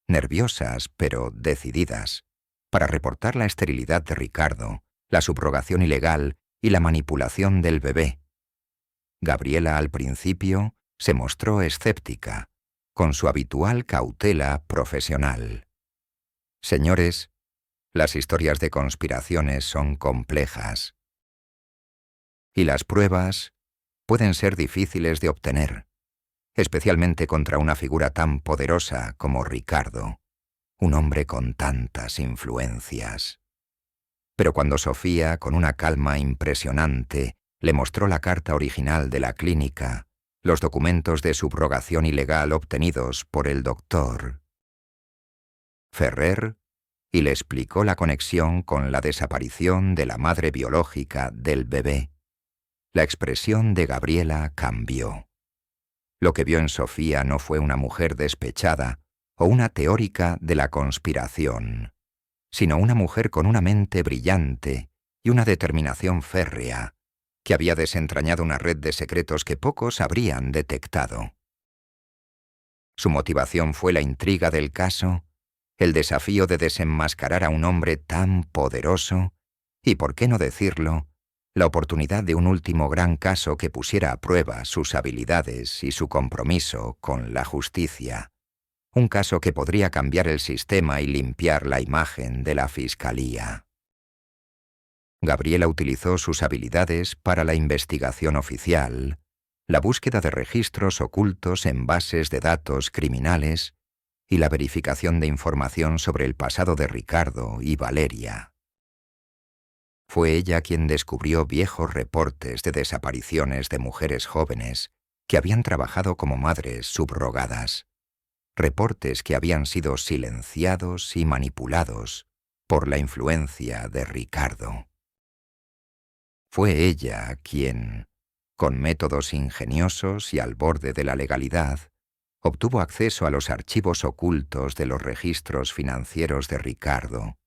nerviosas pero decididas, para reportar la esterilidad de Ricardo, la subrogación ilegal y la manipulación del bebé. Gabriela al principio se mostró escéptica, con su habitual cautela profesional. Señores, las historias de conspiraciones son complejas. Y las pruebas pueden ser difíciles de obtener, especialmente contra una figura tan poderosa como Ricardo, un hombre con tantas influencias. Pero cuando Sofía, con una calma impresionante, le mostró la carta original de la clínica, los documentos de subrogación ilegal obtenidos por el doctor Ferrer, y le explicó la conexión con la desaparición de la madre biológica del bebé, la expresión de Gabriela cambió. Lo que vio en Sofía no fue una mujer despechada o una teórica de la conspiración, sino una mujer con una mente brillante y una determinación férrea, que había desentrañado una red de secretos que pocos habrían detectado. Su motivación fue la intriga del caso, el desafío de desenmascarar a un hombre tan poderoso y, por qué no decirlo, la oportunidad de un último gran caso que pusiera a prueba sus habilidades y su compromiso con la justicia. Un caso que podría cambiar el sistema y limpiar la imagen de la Fiscalía. Gabriela utilizó sus habilidades para la investigación oficial, la búsqueda de registros ocultos en bases de datos criminales y la verificación de información sobre el pasado de Ricardo y Valeria. Fue ella quien descubrió viejos reportes de desapariciones de mujeres jóvenes que habían trabajado como madres subrogadas, reportes que habían sido silenciados y manipulados por la influencia de Ricardo. Fue ella quien, con métodos ingeniosos y al borde de la legalidad, obtuvo acceso a los archivos ocultos de los registros financieros de Ricardo,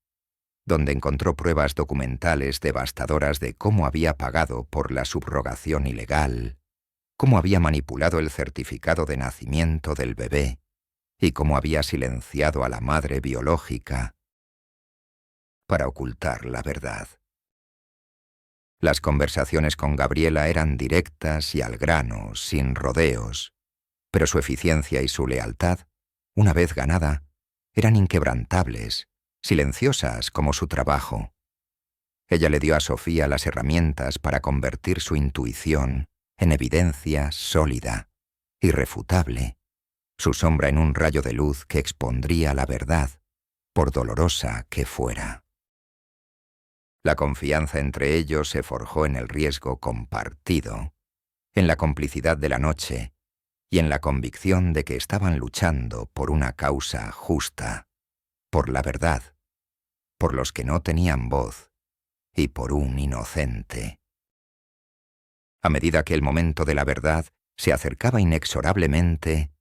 donde encontró pruebas documentales devastadoras de cómo había pagado por la subrogación ilegal, cómo había manipulado el certificado de nacimiento del bebé y cómo había silenciado a la madre biológica para ocultar la verdad. Las conversaciones con Gabriela eran directas y al grano, sin rodeos, pero su eficiencia y su lealtad, una vez ganada, eran inquebrantables, silenciosas como su trabajo. Ella le dio a Sofía las herramientas para convertir su intuición en evidencia sólida, irrefutable, su sombra en un rayo de luz que expondría la verdad, por dolorosa que fuera. La confianza entre ellos se forjó en el riesgo compartido, en la complicidad de la noche y en la convicción de que estaban luchando por una causa justa, por la verdad, por los que no tenían voz y por un inocente. A medida que el momento de la verdad se acercaba inexorablemente,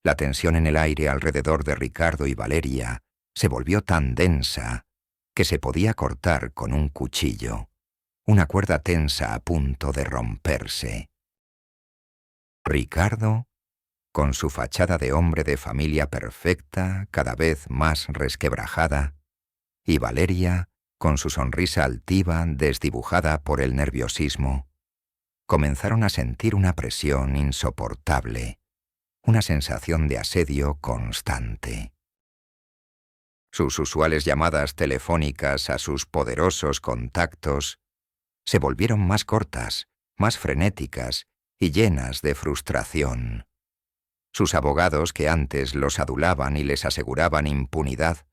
la tensión en el aire alrededor de Ricardo y Valeria se volvió tan densa que se podía cortar con un cuchillo, una cuerda tensa a punto de romperse. Ricardo, con su fachada de hombre de familia perfecta, cada vez más resquebrajada, y Valeria, con su sonrisa altiva desdibujada por el nerviosismo, comenzaron a sentir una presión insoportable, una sensación de asedio constante. Sus usuales llamadas telefónicas a sus poderosos contactos se volvieron más cortas, más frenéticas y llenas de frustración. Sus abogados, que antes los adulaban y les aseguraban impunidad,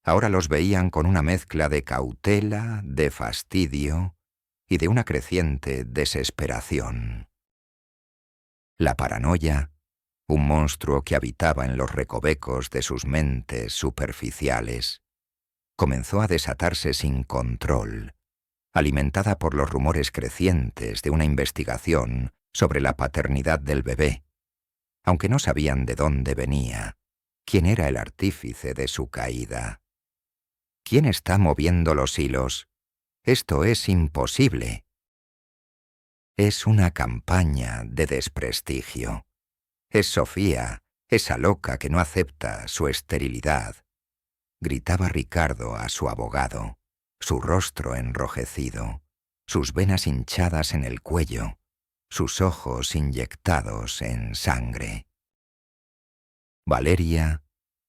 ahora los veían con una mezcla de cautela, de fastidio y de una creciente desesperación. La paranoia, un monstruo que habitaba en los recovecos de sus mentes superficiales, comenzó a desatarse sin control, alimentada por los rumores crecientes de una investigación sobre la paternidad del bebé, aunque no sabían de dónde venía, quién era el artífice de su caída. ¿Quién está moviendo los hilos? Esto es imposible. Es una campaña de desprestigio. Es Sofía, esa loca que no acepta su esterilidad, gritaba Ricardo a su abogado, su rostro enrojecido, sus venas hinchadas en el cuello, sus ojos inyectados en sangre. Valeria,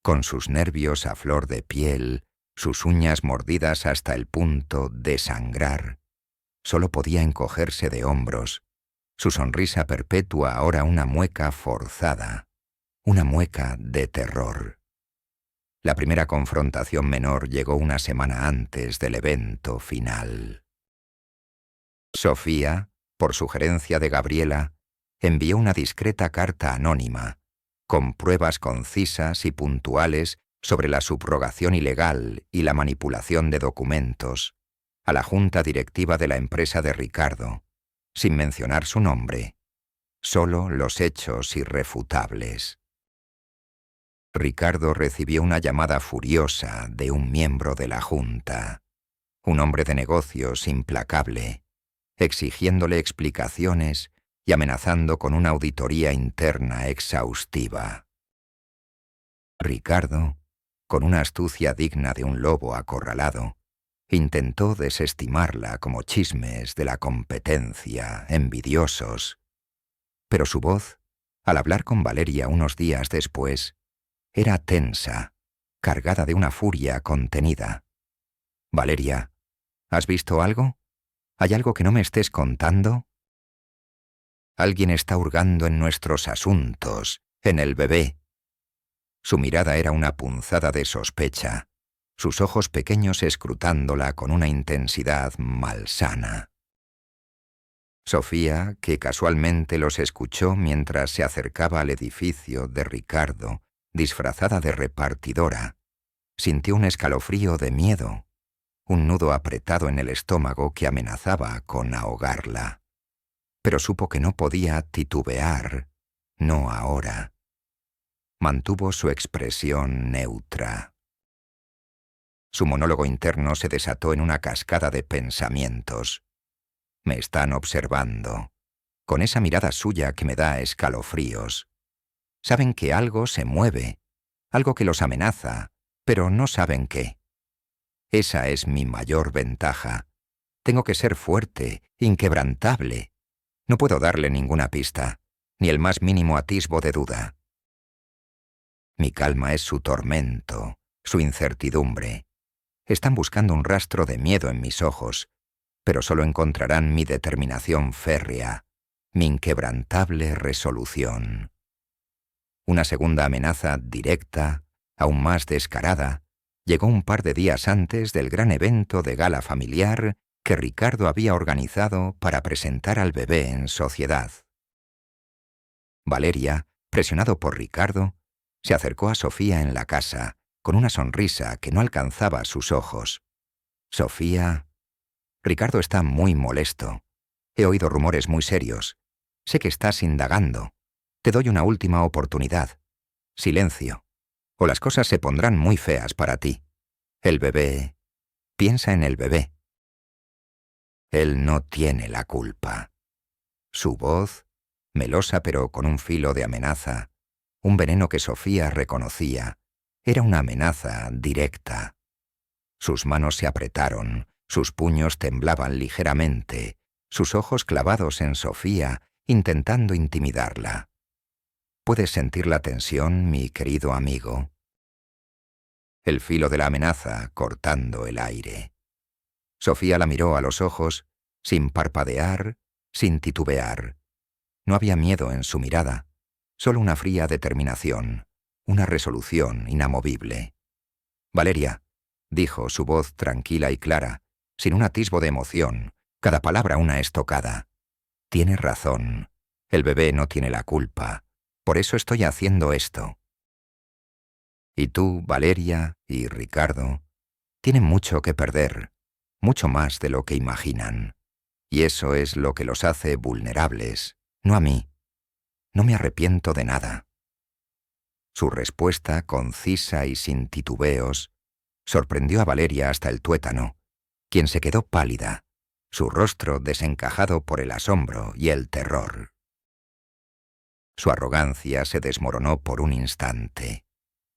con sus nervios a flor de piel, sus uñas mordidas hasta el punto de sangrar, solo podía encogerse de hombros, su sonrisa perpetua ahora una mueca forzada, una mueca de terror. La primera confrontación menor llegó una semana antes del evento final. Sofía, por sugerencia de Gabriela, envió una discreta carta anónima, con pruebas concisas y puntuales sobre la subrogación ilegal y la manipulación de documentos, a la junta directiva de la empresa de Ricardo, sin mencionar su nombre, solo los hechos irrefutables. Ricardo recibió una llamada furiosa de un miembro de la junta, un hombre de negocios implacable, exigiéndole explicaciones y amenazando con una auditoría interna exhaustiva. Ricardo, con una astucia digna de un lobo acorralado, intentó desestimarla como chismes de la competencia, envidiosos, pero su voz, al hablar con Valeria unos días después, era tensa, cargada de una furia contenida. «Valeria, ¿has visto algo? ¿Hay algo que no me estés contando? Alguien está hurgando en nuestros asuntos, en el bebé». Su mirada era una punzada de sospecha, sus ojos pequeños escrutándola con una intensidad malsana. Sofía, que casualmente los escuchó mientras se acercaba al edificio de Ricardo, disfrazada de repartidora, sintió un escalofrío de miedo, un nudo apretado en el estómago que amenazaba con ahogarla. Pero supo que no podía titubear, no ahora. Mantuvo su expresión neutra. Su monólogo interno se desató en una cascada de pensamientos. Me están observando, con esa mirada suya que me da escalofríos. Saben que algo se mueve, algo que los amenaza, pero no saben qué. Esa es mi mayor ventaja. Tengo que ser fuerte, inquebrantable. No puedo darle ninguna pista, ni el más mínimo atisbo de duda. Mi calma es su tormento, su incertidumbre. Están buscando un rastro de miedo en mis ojos, pero solo encontrarán mi determinación férrea, mi inquebrantable resolución. Una segunda amenaza directa, aún más descarada, llegó un par de días antes del gran evento de gala familiar que Ricardo había organizado para presentar al bebé en sociedad. Valeria, presionado por Ricardo, se acercó a Sofía en la casa, con una sonrisa que no alcanzaba sus ojos. «Sofía, Ricardo está muy molesto. He oído rumores muy serios. Sé que estás indagando. Te doy una última oportunidad. Silencio, o las cosas se pondrán muy feas para ti. El bebé... Piensa en el bebé. Él no tiene la culpa». Su voz, melosa pero con un filo de amenaza, un veneno que Sofía reconocía, era una amenaza directa. Sus manos se apretaron, sus puños temblaban ligeramente, sus ojos clavados en Sofía, intentando intimidarla. ¿Puedes sentir la tensión, mi querido amigo? El filo de la amenaza cortando el aire. Sofía la miró a los ojos, sin parpadear, sin titubear. No había miedo en su mirada, solo una fría determinación, una resolución inamovible. «Valeria», dijo su voz tranquila y clara, sin un atisbo de emoción, cada palabra una estocada. «Tienes razón. El bebé no tiene la culpa. Por eso estoy haciendo esto. Y tú, Valeria y Ricardo, Tienen mucho que perder, mucho más de lo que imaginan. Y eso es lo que los hace vulnerables, no a mí. No me arrepiento de nada. Su respuesta, concisa y sin titubeos, sorprendió a Valeria hasta el tuétano, quien se quedó pálida, su rostro desencajado por el asombro y el terror. Su arrogancia se desmoronó por un instante,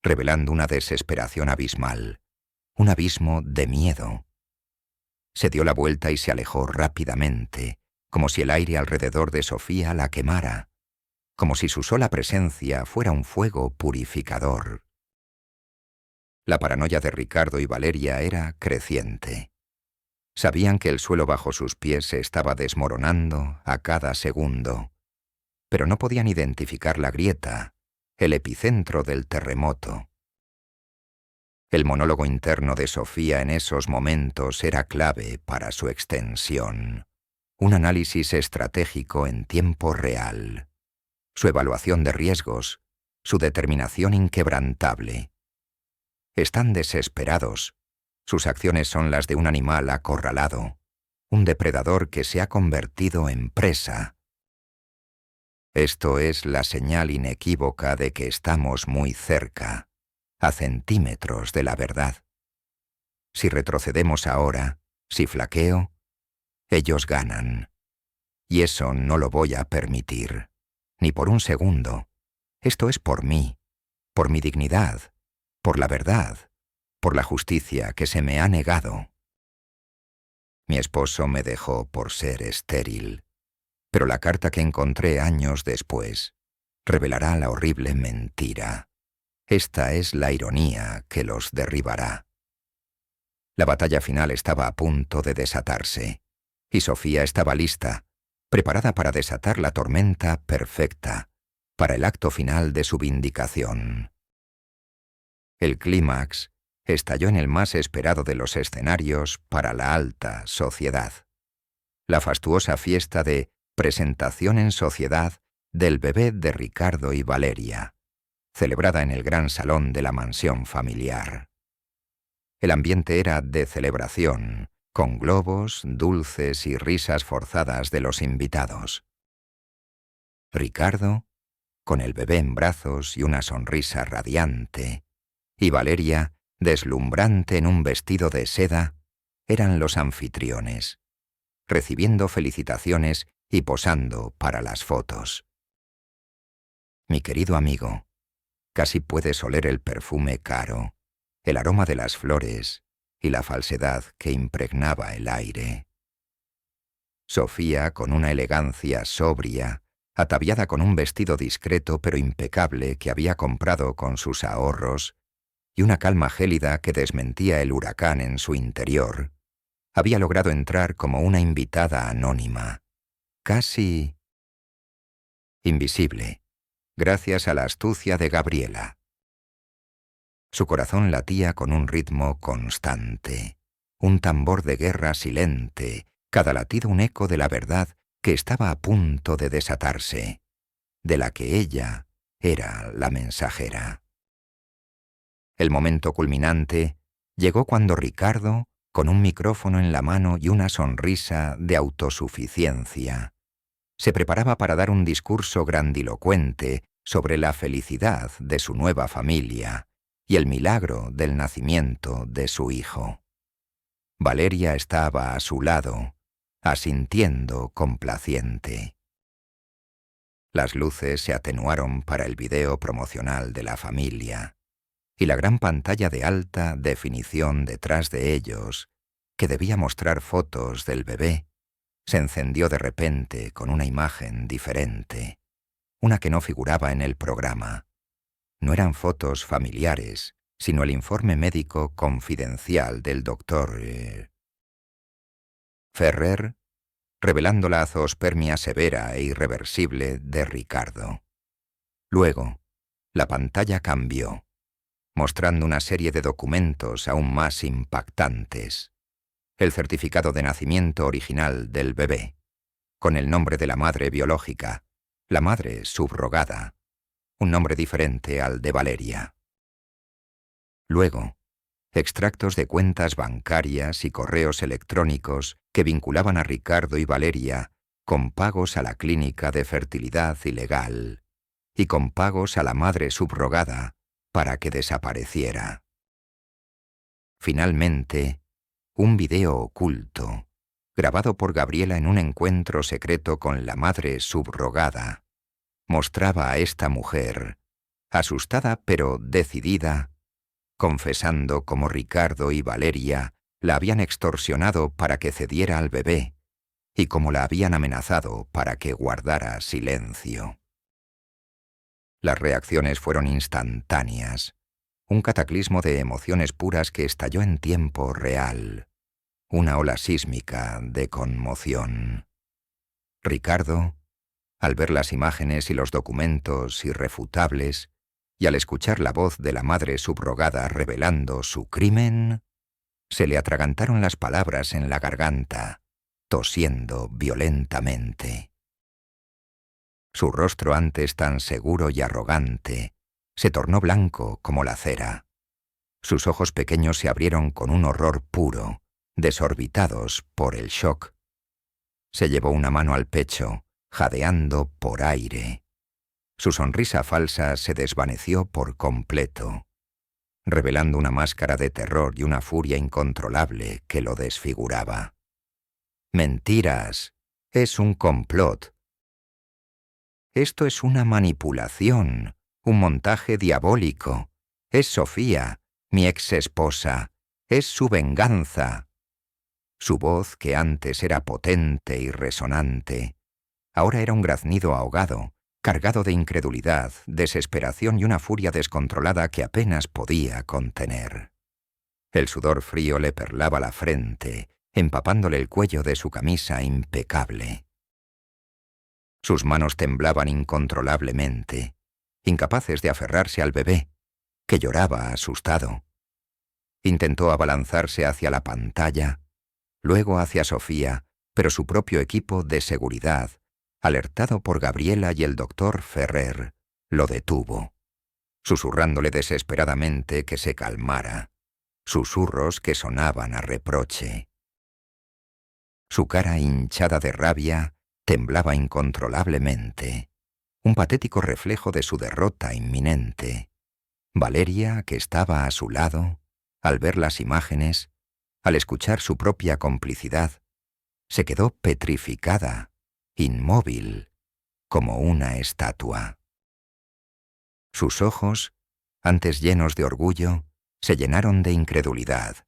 revelando una desesperación abismal, un abismo de miedo. Se dio la vuelta y se alejó rápidamente, como si el aire alrededor de Sofía la quemara, como si su sola presencia fuera un fuego purificador. La paranoia de Ricardo y Valeria era creciente. Sabían que el suelo bajo sus pies se estaba desmoronando a cada segundo, pero no podían identificar la grieta, el epicentro del terremoto. El monólogo interno de Sofía en esos momentos era clave para su extensión. Un análisis estratégico en tiempo real. Su evaluación de riesgos, su determinación inquebrantable. Están desesperados. Sus acciones son las de un animal acorralado, un depredador que se ha convertido en presa. Esto es la señal inequívoca de que estamos muy cerca, a centímetros de la verdad. Si retrocedemos ahora, si flaqueo, ellos ganan. Y eso no lo voy a permitir, ni por un segundo. Esto es por mí, por mi dignidad, por la verdad, por la justicia que se me ha negado. Mi esposo me dejó por ser estéril, pero la carta que encontré años después revelará la horrible mentira. Esta es la ironía que los derribará. La batalla final estaba a punto de desatarse, y Sofía estaba lista, preparada para desatar la tormenta perfecta, para el acto final de su vindicación. El clímax estalló en el más esperado de los escenarios para la alta sociedad. La fastuosa fiesta de presentación en sociedad del bebé de Ricardo y Valeria, celebrada en el gran salón de la mansión familiar. El ambiente era de celebración, con globos, dulces y risas forzadas de los invitados. Ricardo, con el bebé en brazos y una sonrisa radiante, y Valeria, deslumbrante en un vestido de seda, eran los anfitriones, recibiendo felicitaciones y posando para las fotos. Mi querido amigo, casi puedes oler el perfume caro, el aroma de las flores y la falsedad que impregnaba el aire. Sofía, con una elegancia sobria, ataviada con un vestido discreto pero impecable que había comprado con sus ahorros, y una calma gélida que desmentía el huracán en su interior, había logrado entrar como una invitada anónima, casi invisible, gracias a la astucia de Gabriela. Su corazón latía con un ritmo constante, un tambor de guerra silente, cada latido un eco de la verdad que estaba a punto de desatarse, de la que ella era la mensajera. El momento culminante llegó cuando Ricardo, con un micrófono en la mano y una sonrisa de autosuficiencia, se preparaba para dar un discurso grandilocuente sobre la felicidad de su nueva familia y el milagro del nacimiento de su hijo. Valeria estaba a su lado, asintiendo complaciente. Las luces se atenuaron para el video promocional de la familia, y la gran pantalla de alta definición detrás de ellos, que debía mostrar fotos del bebé, se encendió de repente con una imagen diferente, una que no figuraba en el programa. No eran fotos familiares, sino el informe médico confidencial del doctor Ferrer, revelando la zoospermia severa e irreversible de Ricardo. Luego, la pantalla cambió, mostrando una serie de documentos aún más impactantes. El certificado de nacimiento original del bebé, con el nombre de la madre biológica, la madre subrogada, un nombre diferente al de Valeria. Luego, extractos de cuentas bancarias y correos electrónicos que vinculaban a Ricardo y Valeria con pagos a la clínica de fertilidad ilegal y con pagos a la madre subrogada para que desapareciera. Finalmente, un video oculto, grabado por Gabriela en un encuentro secreto con la madre subrogada, mostraba a esta mujer, asustada pero decidida, confesando cómo Ricardo y Valeria la habían extorsionado para que cediera al bebé y cómo la habían amenazado para que guardara silencio. Las reacciones fueron instantáneas, un cataclismo de emociones puras que estalló en tiempo real, una ola sísmica de conmoción. Ricardo, al ver las imágenes y los documentos irrefutables, y al escuchar la voz de la madre subrogada revelando su crimen, se le atragantaron las palabras en la garganta, tosiendo violentamente. Su rostro, antes tan seguro y arrogante, se tornó blanco como la cera. Sus ojos pequeños se abrieron con un horror puro, desorbitados por el shock. Se llevó una mano al pecho, jadeando por aire. Su sonrisa falsa se desvaneció por completo, revelando una máscara de terror y una furia incontrolable que lo desfiguraba. «Mentiras. Es un complot. Esto es una manipulación, un montaje diabólico. Es Sofía, mi ex esposa. Es su venganza». Su voz, que antes era potente y resonante, ahora era un graznido ahogado, cargado de incredulidad, desesperación y una furia descontrolada que apenas podía contener. El sudor frío le perlaba la frente, empapándole el cuello de su camisa impecable. Sus manos temblaban incontrolablemente, incapaces de aferrarse al bebé, que lloraba asustado. Intentó abalanzarse hacia la pantalla, luego hacia Sofía, pero su propio equipo de seguridad, alertado por Gabriela y el doctor Ferrer, lo detuvo, susurrándole desesperadamente que se calmara, susurros que sonaban a reproche. Su cara, hinchada de rabia, temblaba incontrolablemente, un patético reflejo de su derrota inminente. Valeria, que estaba a su lado, al ver las imágenes, al escuchar su propia complicidad, se quedó petrificada, inmóvil, como una estatua. Sus ojos, antes llenos de orgullo, se llenaron de incredulidad,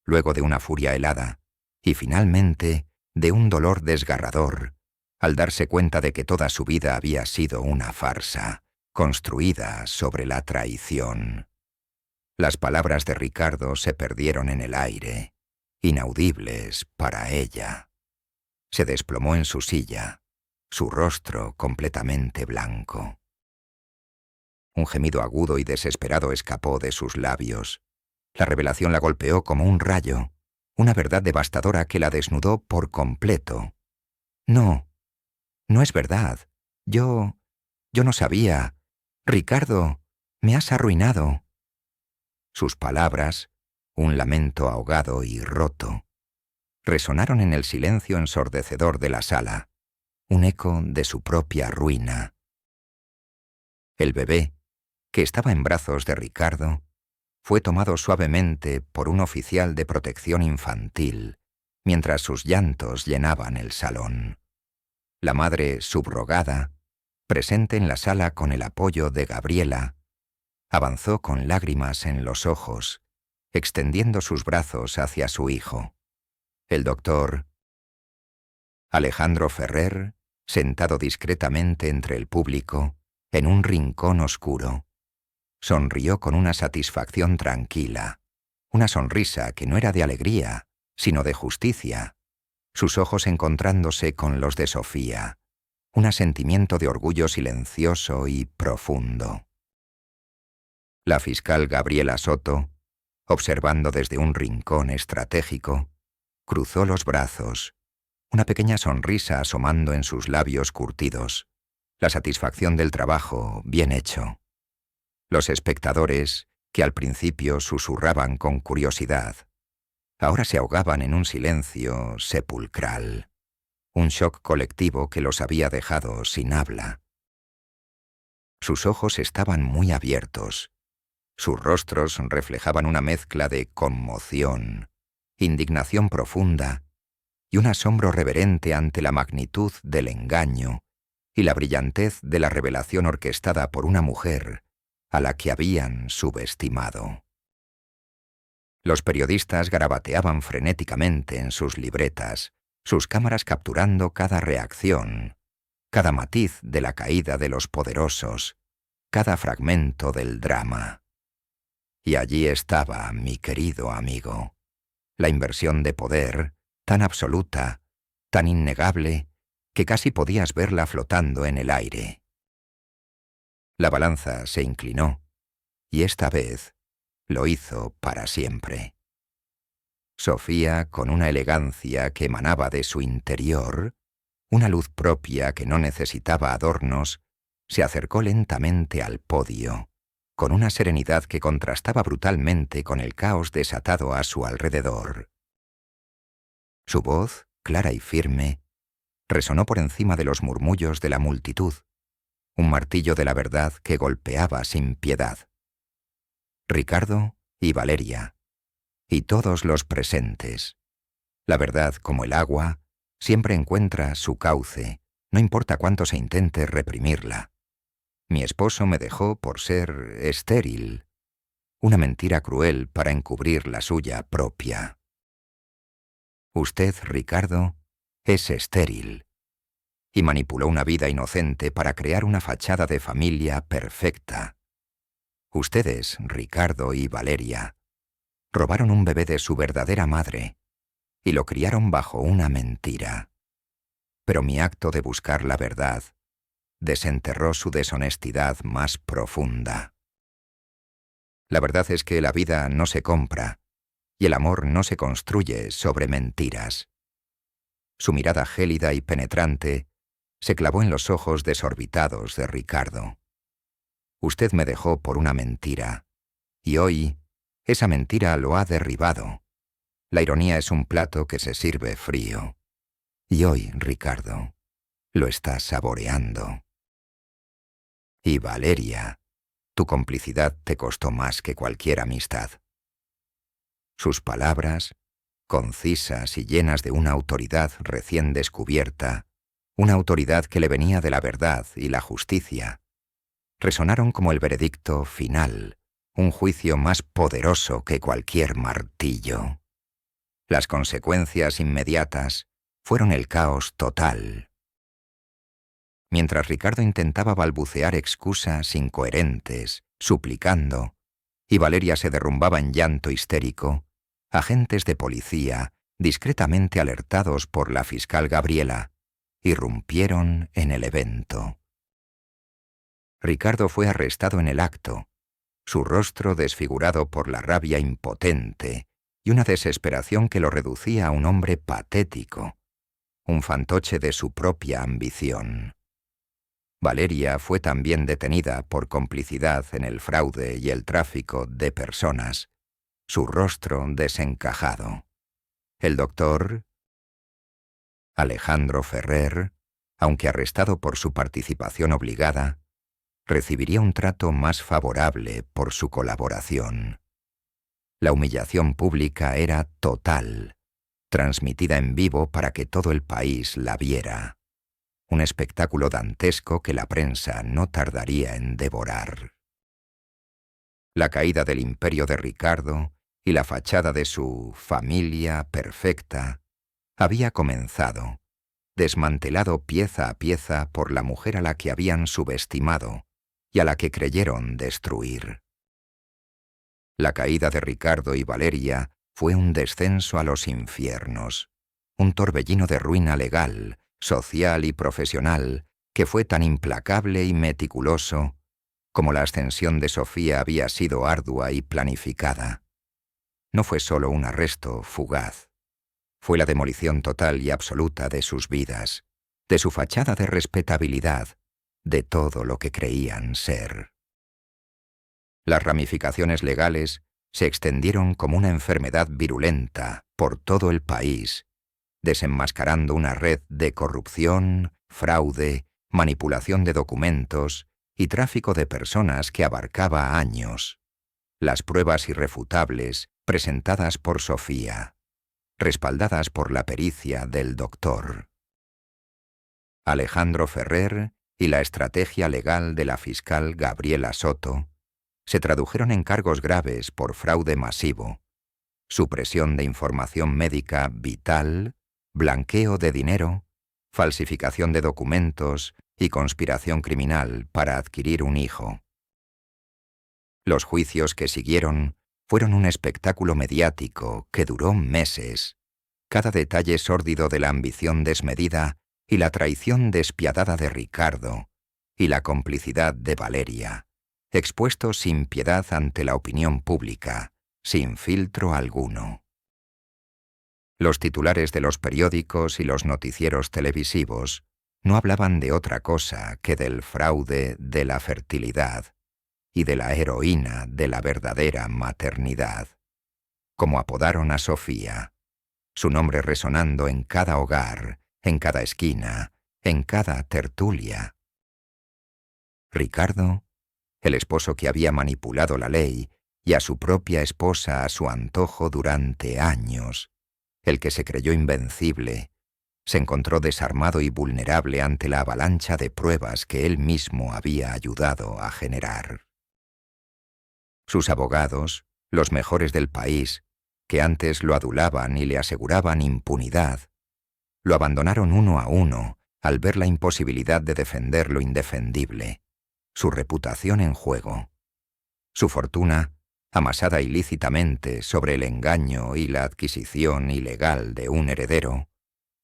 luego de una furia helada, y finalmente de un dolor desgarrador, al darse cuenta de que toda su vida había sido una farsa, construida sobre la traición. Las palabras de Ricardo se perdieron en el aire, inaudibles para ella. Se desplomó en su silla, su rostro completamente blanco. Un gemido agudo y desesperado escapó de sus labios. La revelación la golpeó como un rayo, una verdad devastadora que la desnudó por completo. «No, no es verdad. Yo no sabía. Ricardo, me has arruinado». Sus palabras, un lamento ahogado y roto, resonaron en el silencio ensordecedor de la sala, un eco de su propia ruina. El bebé, que estaba en brazos de Ricardo, fue tomado suavemente por un oficial de protección infantil, mientras sus llantos llenaban el salón. La madre subrogada, presente en la sala con el apoyo de Gabriela, avanzó con lágrimas en los ojos, extendiendo sus brazos hacia su hijo. El doctor Alejandro Ferrer, sentado discretamente entre el público, en un rincón oscuro, sonrió con una satisfacción tranquila, una sonrisa que no era de alegría, sino de justicia, sus ojos encontrándose con los de Sofía, un asentimiento de orgullo silencioso y profundo. La fiscal Gabriela Soto, observando desde un rincón estratégico, cruzó los brazos, una pequeña sonrisa asomando en sus labios curtidos, la satisfacción del trabajo bien hecho. Los espectadores, que al principio susurraban con curiosidad, ahora se ahogaban en un silencio sepulcral, un shock colectivo que los había dejado sin habla. Sus ojos estaban muy abiertos. Sus rostros reflejaban una mezcla de conmoción, indignación profunda y un asombro reverente ante la magnitud del engaño y la brillantez de la revelación orquestada por una mujer a la que habían subestimado. Los periodistas garabateaban frenéticamente en sus libretas, sus cámaras capturando cada reacción, cada matiz de la caída de los poderosos, cada fragmento del drama. Y allí estaba, mi querido amigo, la inversión de poder, tan absoluta, tan innegable, que casi podías verla flotando en el aire. La balanza se inclinó, y esta vez lo hizo para siempre. Sofía, con una elegancia que emanaba de su interior, una luz propia que no necesitaba adornos, se acercó lentamente al podio, con una serenidad que contrastaba brutalmente con el caos desatado a su alrededor. Su voz, clara y firme, resonó por encima de los murmullos de la multitud, un martillo de la verdad que golpeaba sin piedad. Ricardo y Valeria, y todos los presentes. La verdad, como el agua, siempre encuentra su cauce, no importa cuánto se intente reprimirla. Mi esposo me dejó por ser estéril, una mentira cruel para encubrir la suya propia. Usted, Ricardo, es estéril, y manipuló una vida inocente para crear una fachada de familia perfecta. Ustedes, Ricardo y Valeria, robaron un bebé de su verdadera madre y lo criaron bajo una mentira. Pero mi acto de buscar la verdad desenterró su deshonestidad más profunda. La verdad es que la vida no se compra y el amor no se construye sobre mentiras. Su mirada gélida y penetrante se clavó en los ojos desorbitados de Ricardo. Usted me dejó por una mentira, y hoy esa mentira lo ha derribado. La ironía es un plato que se sirve frío. Y hoy, Ricardo, lo está saboreando. Y Valeria, tu complicidad te costó más que cualquier amistad. Sus palabras, concisas y llenas de una autoridad recién descubierta, una autoridad que le venía de la verdad y la justicia, resonaron como el veredicto final, un juicio más poderoso que cualquier martillo. Las consecuencias inmediatas fueron el caos total. Mientras Ricardo intentaba balbucear excusas incoherentes, suplicando, y Valeria se derrumbaba en llanto histérico, agentes de policía, discretamente alertados por la fiscal Gabriela, irrumpieron en el evento. Ricardo fue arrestado en el acto, su rostro desfigurado por la rabia impotente y una desesperación que lo reducía a un hombre patético, un fantoche de su propia ambición. Valeria fue también detenida por complicidad en el fraude y el tráfico de personas, su rostro desencajado. El doctor Alejandro Ferrer, aunque arrestado por su participación obligada, recibiría un trato más favorable por su colaboración. La humillación pública era total, transmitida en vivo para que todo el país la viera. Un espectáculo dantesco que la prensa no tardaría en devorar. La caída del imperio de Ricardo y la fachada de su familia perfecta había comenzado, desmantelado pieza a pieza por la mujer a la que habían subestimado y a la que creyeron destruir. La caída de Ricardo y Valeria fue un descenso a los infiernos, un torbellino de ruina legal, social y profesional que fue tan implacable y meticuloso como la ascensión de Sofía había sido ardua y planificada. No fue solo un arresto fugaz, fue la demolición total y absoluta de sus vidas, de su fachada de respetabilidad, de todo lo que creían ser. Las ramificaciones legales se extendieron como una enfermedad virulenta por todo el país, desenmascarando una red de corrupción, fraude, manipulación de documentos y tráfico de personas que abarcaba años. Las pruebas irrefutables presentadas por Sofía, respaldadas por la pericia del doctor. Alejandro Ferrer y la estrategia legal de la fiscal Gabriela Soto se tradujeron en cargos graves por fraude masivo, supresión de información médica vital, blanqueo de dinero, falsificación de documentos y conspiración criminal para adquirir un hijo. Los juicios que siguieron fueron un espectáculo mediático que duró meses. Cada detalle sórdido de la ambición desmedida y la traición despiadada de Ricardo y la complicidad de Valeria, expuestos sin piedad ante la opinión pública, sin filtro alguno. Los titulares de los periódicos y los noticieros televisivos no hablaban de otra cosa que del fraude de la fertilidad y de la heroína de la verdadera maternidad, como apodaron a Sofía, su nombre resonando en cada hogar, en cada esquina, en cada tertulia. Ricardo, el esposo que había manipulado la ley y a su propia esposa a su antojo durante años, el que se creyó invencible, se encontró desarmado y vulnerable ante la avalancha de pruebas que él mismo había ayudado a generar. Sus abogados, los mejores del país, que antes lo adulaban y le aseguraban impunidad, lo abandonaron uno a uno al ver la imposibilidad de defender lo indefendible, su reputación en juego. Su fortuna, amasada ilícitamente sobre el engaño y la adquisición ilegal de un heredero,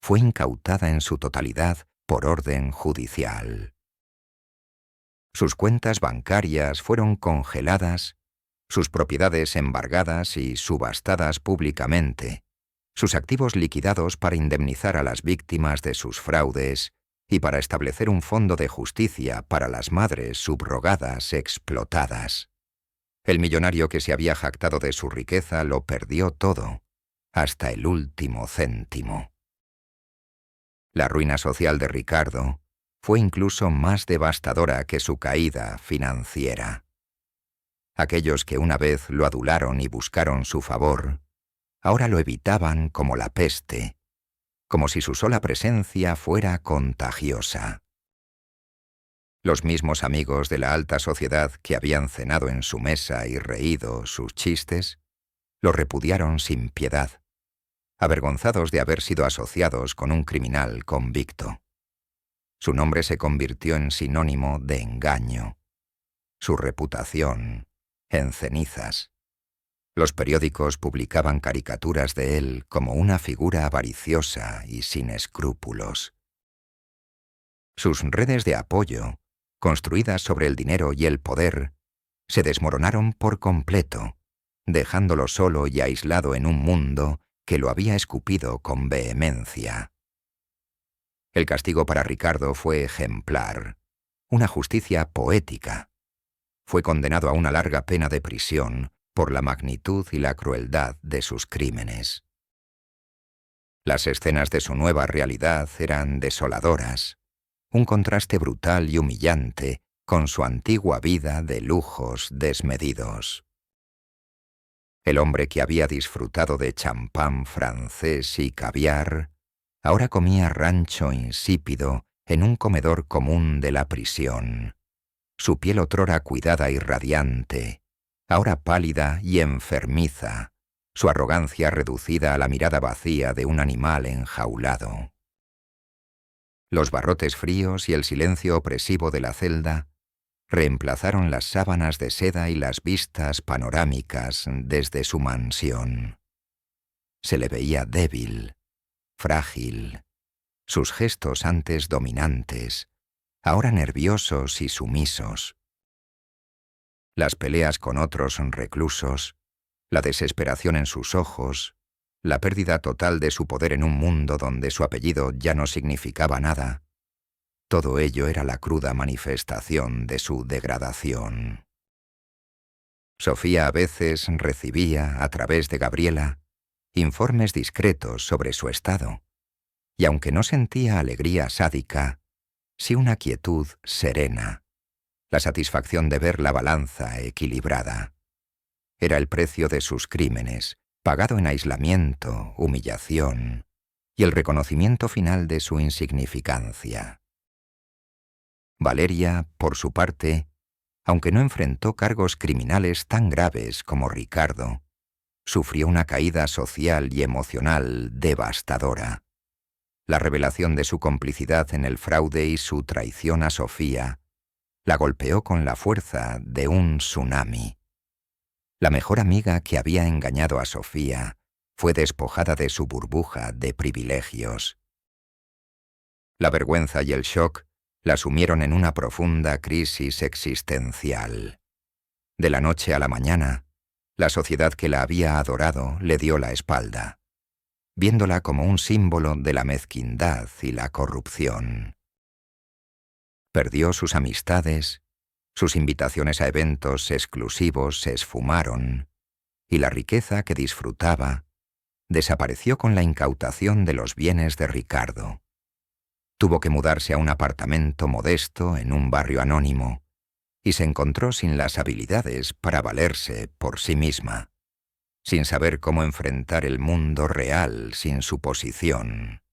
fue incautada en su totalidad por orden judicial. Sus cuentas bancarias fueron congeladas, sus propiedades embargadas y subastadas públicamente, sus activos liquidados para indemnizar a las víctimas de sus fraudes y para establecer un fondo de justicia para las madres subrogadas explotadas. El millonario que se había jactado de su riqueza lo perdió todo, hasta el último céntimo. La ruina social de Ricardo fue incluso más devastadora que su caída financiera. Aquellos que una vez lo adularon y buscaron su favor, ahora lo evitaban como la peste, como si su sola presencia fuera contagiosa. Los mismos amigos de la alta sociedad que habían cenado en su mesa y reído sus chistes, lo repudiaron sin piedad, avergonzados de haber sido asociados con un criminal convicto. Su nombre se convirtió en sinónimo de engaño, su reputación en cenizas. Los periódicos publicaban caricaturas de él como una figura avariciosa y sin escrúpulos. Sus redes de apoyo, construidas sobre el dinero y el poder, se desmoronaron por completo, dejándolo solo y aislado en un mundo que lo había escupido con vehemencia. El castigo para Ricardo fue ejemplar, una justicia poética. Fue condenado a una larga pena de prisión por la magnitud y la crueldad de sus crímenes. Las escenas de su nueva realidad eran desoladoras, un contraste brutal y humillante con su antigua vida de lujos desmedidos. El hombre que había disfrutado de champán francés y caviar, ahora comía rancho insípido en un comedor común de la prisión. Su piel otrora cuidada y radiante, ahora pálida y enfermiza, su arrogancia reducida a la mirada vacía de un animal enjaulado. Los barrotes fríos y el silencio opresivo de la celda reemplazaron las sábanas de seda y las vistas panorámicas desde su mansión. Se le veía débil, frágil, sus gestos antes dominantes, ahora nerviosos y sumisos. Las peleas con otros reclusos, la desesperación en sus ojos, la pérdida total de su poder en un mundo donde su apellido ya no significaba nada, todo ello era la cruda manifestación de su degradación. Sofía a veces recibía, a través de Gabriela, informes discretos sobre su estado, y aunque no sentía alegría sádica, sí una quietud serena, la satisfacción de ver la balanza equilibrada. Era el precio de sus crímenes, pagado en aislamiento, humillación y el reconocimiento final de su insignificancia. Valeria, por su parte, aunque no enfrentó cargos criminales tan graves como Ricardo, sufrió una caída social y emocional devastadora. La revelación de su complicidad en el fraude y su traición a Sofía la golpeó con la fuerza de un tsunami. La mejor amiga que había engañado a Sofía fue despojada de su burbuja de privilegios. La vergüenza y el shock la sumieron en una profunda crisis existencial. De la noche a la mañana, la sociedad que la había adorado le dio la espalda, viéndola como un símbolo de la mezquindad y la corrupción. Perdió sus amistades, sus invitaciones a eventos exclusivos se esfumaron, y la riqueza que disfrutaba desapareció con la incautación de los bienes de Ricardo. Tuvo que mudarse a un apartamento modesto en un barrio anónimo, y se encontró sin las habilidades para valerse por sí misma, sin saber cómo enfrentar el mundo real sin su posición.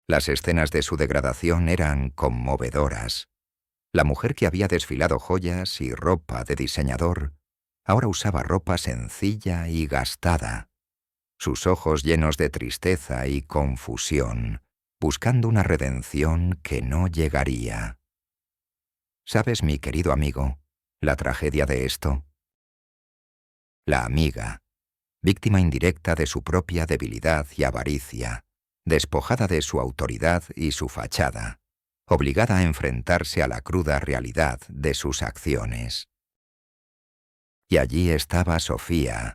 Las escenas de su degradación eran conmovedoras. La mujer que había desfilado joyas y ropa de diseñador ahora usaba ropa sencilla y gastada, sus ojos llenos de tristeza y confusión, buscando una redención que no llegaría. ¿Sabes, mi querido amigo, la tragedia de esto? La amiga, víctima indirecta de su propia debilidad y avaricia, despojada de su autoridad y su fachada, obligada a enfrentarse a la cruda realidad de sus acciones. Y allí estaba Sofía,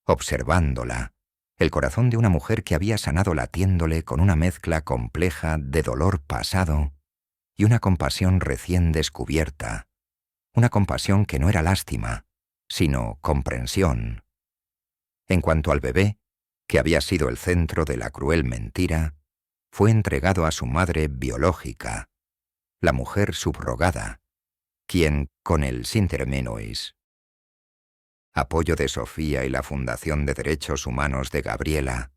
observándola, el corazón de una mujer que había sanado latiéndole con una mezcla compleja de dolor pasado y una compasión recién descubierta, una compasión que no era lástima, sino comprensión. En cuanto al bebé, que había sido el centro de la cruel mentira, fue entregado a su madre biológica, la mujer subrogada, quien, con el Sintermenois, apoyo de Sofía y la Fundación de Derechos Humanos de Gabriela,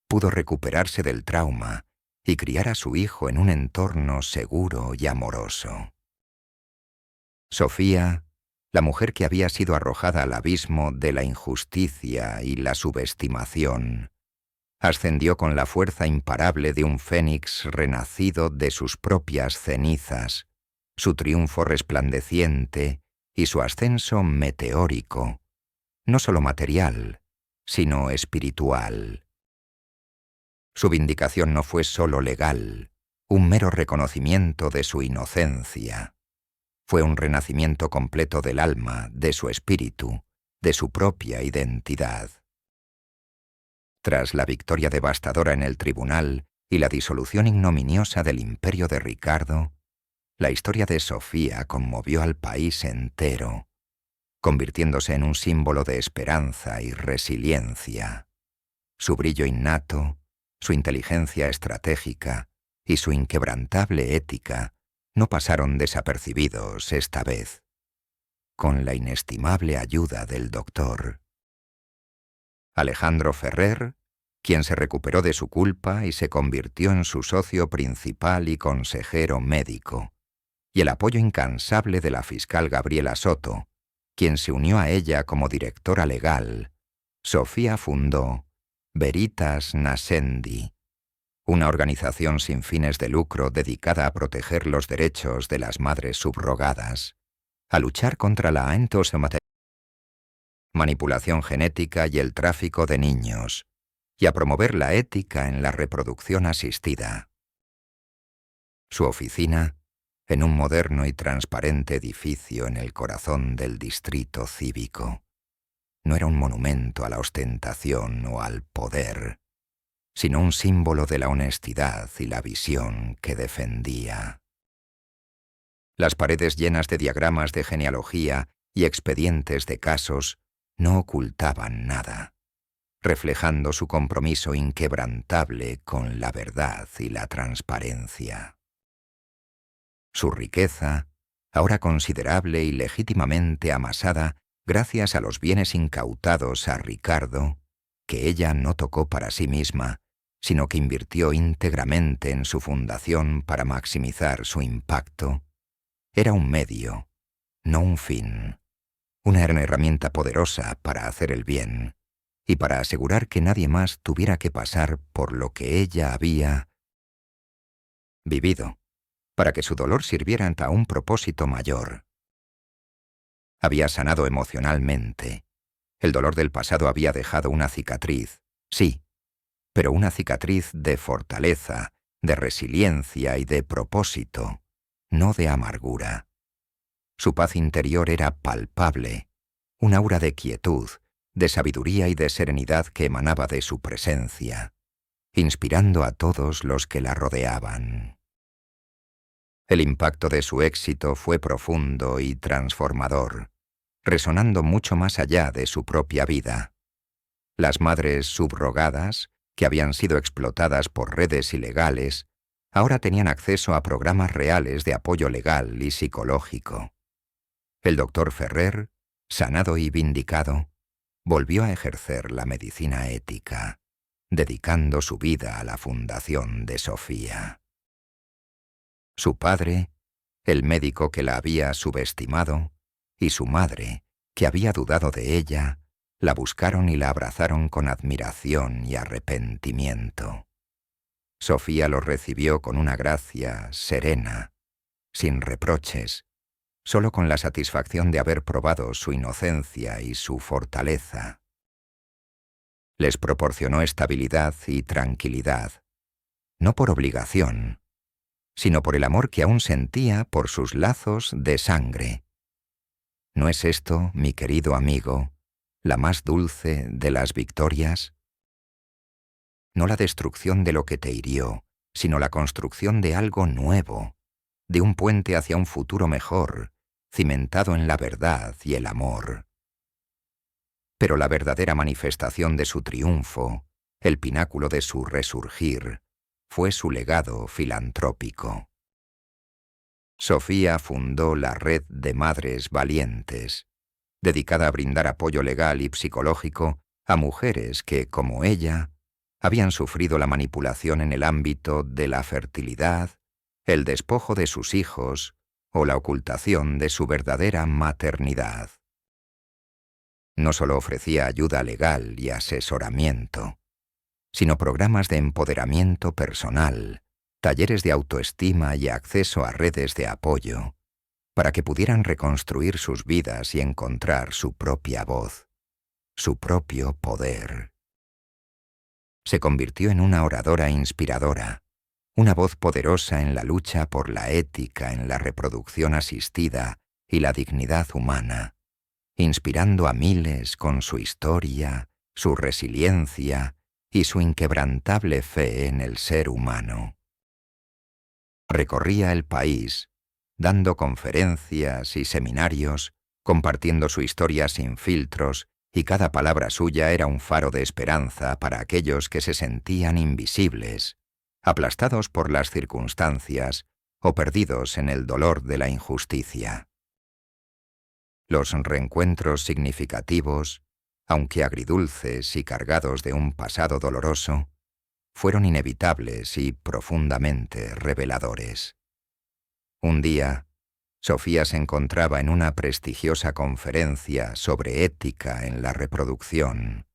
pudo recuperarse del trauma y criar a su hijo en un entorno seguro y amoroso. Sofía, la mujer que había sido arrojada al abismo de la injusticia y la subestimación, ascendió con la fuerza imparable de un fénix renacido de sus propias cenizas, su triunfo resplandeciente y su ascenso meteórico, no solo material, sino espiritual. Su vindicación no fue solo legal, un mero reconocimiento de su inocencia. Fue un renacimiento completo del alma, de su espíritu, de su propia identidad. Tras la victoria devastadora en el tribunal y la disolución ignominiosa del imperio de Ricardo, la historia de Sofía conmovió al país entero, convirtiéndose en un símbolo de esperanza y resiliencia. Su brillo innato, su inteligencia estratégica y su inquebrantable ética no pasaron desapercibidos esta vez, con la inestimable ayuda del doctor Alejandro Ferrer, quien se recuperó de su culpa y se convirtió en su socio principal y consejero médico, y el apoyo incansable de la fiscal Gabriela Soto, quien se unió a ella como directora legal. Sofía fundó Veritas Nascendi, una organización sin fines de lucro dedicada a proteger los derechos de las madres subrogadas, a luchar contra la manipulación genética y el tráfico de niños, y a promover la ética en la reproducción asistida. Su oficina, en un moderno y transparente edificio en el corazón del distrito cívico, no era un monumento a la ostentación o al poder, sino un símbolo de la honestidad y la visión que defendía. Las paredes llenas de diagramas de genealogía y expedientes de casos no ocultaban nada, reflejando su compromiso inquebrantable con la verdad y la transparencia. Su riqueza, ahora considerable y legítimamente amasada gracias a los bienes incautados a Ricardo, que ella no tocó para sí misma, sino que invirtió íntegramente en su fundación para maximizar su impacto, era un medio, no un fin, una herramienta poderosa para hacer el bien y para asegurar que nadie más tuviera que pasar por lo que ella había vivido, para que su dolor sirviera ante un propósito mayor. Había sanado emocionalmente. El dolor del pasado había dejado una cicatriz, sí, pero una cicatriz de fortaleza, de resiliencia y de propósito, no de amargura. Su paz interior era palpable, un aura de quietud, de sabiduría y de serenidad que emanaba de su presencia, inspirando a todos los que la rodeaban. El impacto de su éxito fue profundo y transformador, resonando mucho más allá de su propia vida. Las madres subrogadas, que habían sido explotadas por redes ilegales, ahora tenían acceso a programas reales de apoyo legal y psicológico. El doctor Ferrer, sanado y vindicado, volvió a ejercer la medicina ética, dedicando su vida a la fundación de Sofía. Su padre, el médico que la había subestimado, y su madre, que había dudado de ella, la buscaron y la abrazaron con admiración y arrepentimiento. Sofía los recibió con una gracia serena, sin reproches, solo con la satisfacción de haber probado su inocencia y su fortaleza. Les proporcionó estabilidad y tranquilidad, no por obligación, sino por el amor que aún sentía por sus lazos de sangre. ¿No es esto, mi querido amigo, la más dulce de las victorias? No la destrucción de lo que te hirió, sino la construcción de algo nuevo, de un puente hacia un futuro mejor, cimentado en la verdad y el amor. Pero la verdadera manifestación de su triunfo, el pináculo de su resurgir, fue su legado filantrópico. Sofía fundó la Red de Madres Valientes, dedicada a brindar apoyo legal y psicológico a mujeres que, como ella, habían sufrido la manipulación en el ámbito de la fertilidad, el despojo de sus hijos o la ocultación de su verdadera maternidad. No solo ofrecía ayuda legal y asesoramiento, sino programas de empoderamiento personal, talleres de autoestima y acceso a redes de apoyo, para que pudieran reconstruir sus vidas y encontrar su propia voz, su propio poder. Se convirtió en una oradora inspiradora, una voz poderosa en la lucha por la ética en la reproducción asistida y la dignidad humana, inspirando a miles con su historia, su resiliencia y su inquebrantable fe en el ser humano. Recorría el país, dando conferencias y seminarios, compartiendo su historia sin filtros, y cada palabra suya era un faro de esperanza para aquellos que se sentían invisibles, aplastados por las circunstancias o perdidos en el dolor de la injusticia. Los reencuentros significativos, aunque agridulces y cargados de un pasado doloroso, fueron inevitables y profundamente reveladores. Un día, Sofía se encontraba en una prestigiosa conferencia sobre ética en la reproducción,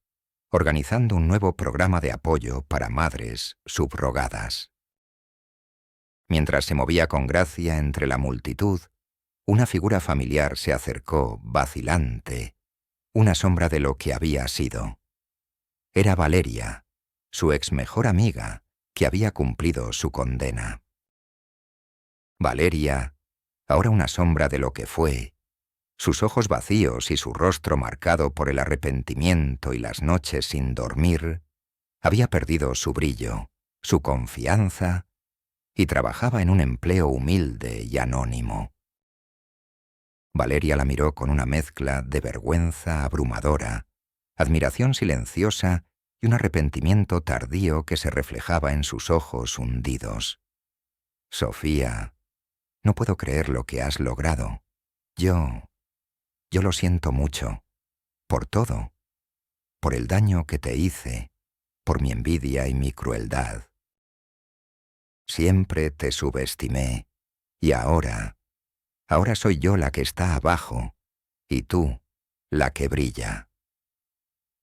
organizando un nuevo programa de apoyo para madres subrogadas. Mientras se movía con gracia entre la multitud, una figura familiar se acercó, vacilante, una sombra de lo que había sido. Era Valeria, su ex mejor amiga, que había cumplido su condena. Valeria, ahora una sombra de lo que fue, sus ojos vacíos y su rostro marcado por el arrepentimiento y las noches sin dormir, había perdido su brillo, su confianza, y trabajaba en un empleo humilde y anónimo. Valeria la miró con una mezcla de vergüenza abrumadora, admiración silenciosa y un arrepentimiento tardío que se reflejaba en sus ojos hundidos. «Sofía, no puedo creer lo que has logrado. Yo lo siento mucho. Por todo. Por el daño que te hice. Por mi envidia y mi crueldad. Siempre te subestimé. Y ahora soy yo la que está abajo. Y tú, la que brilla».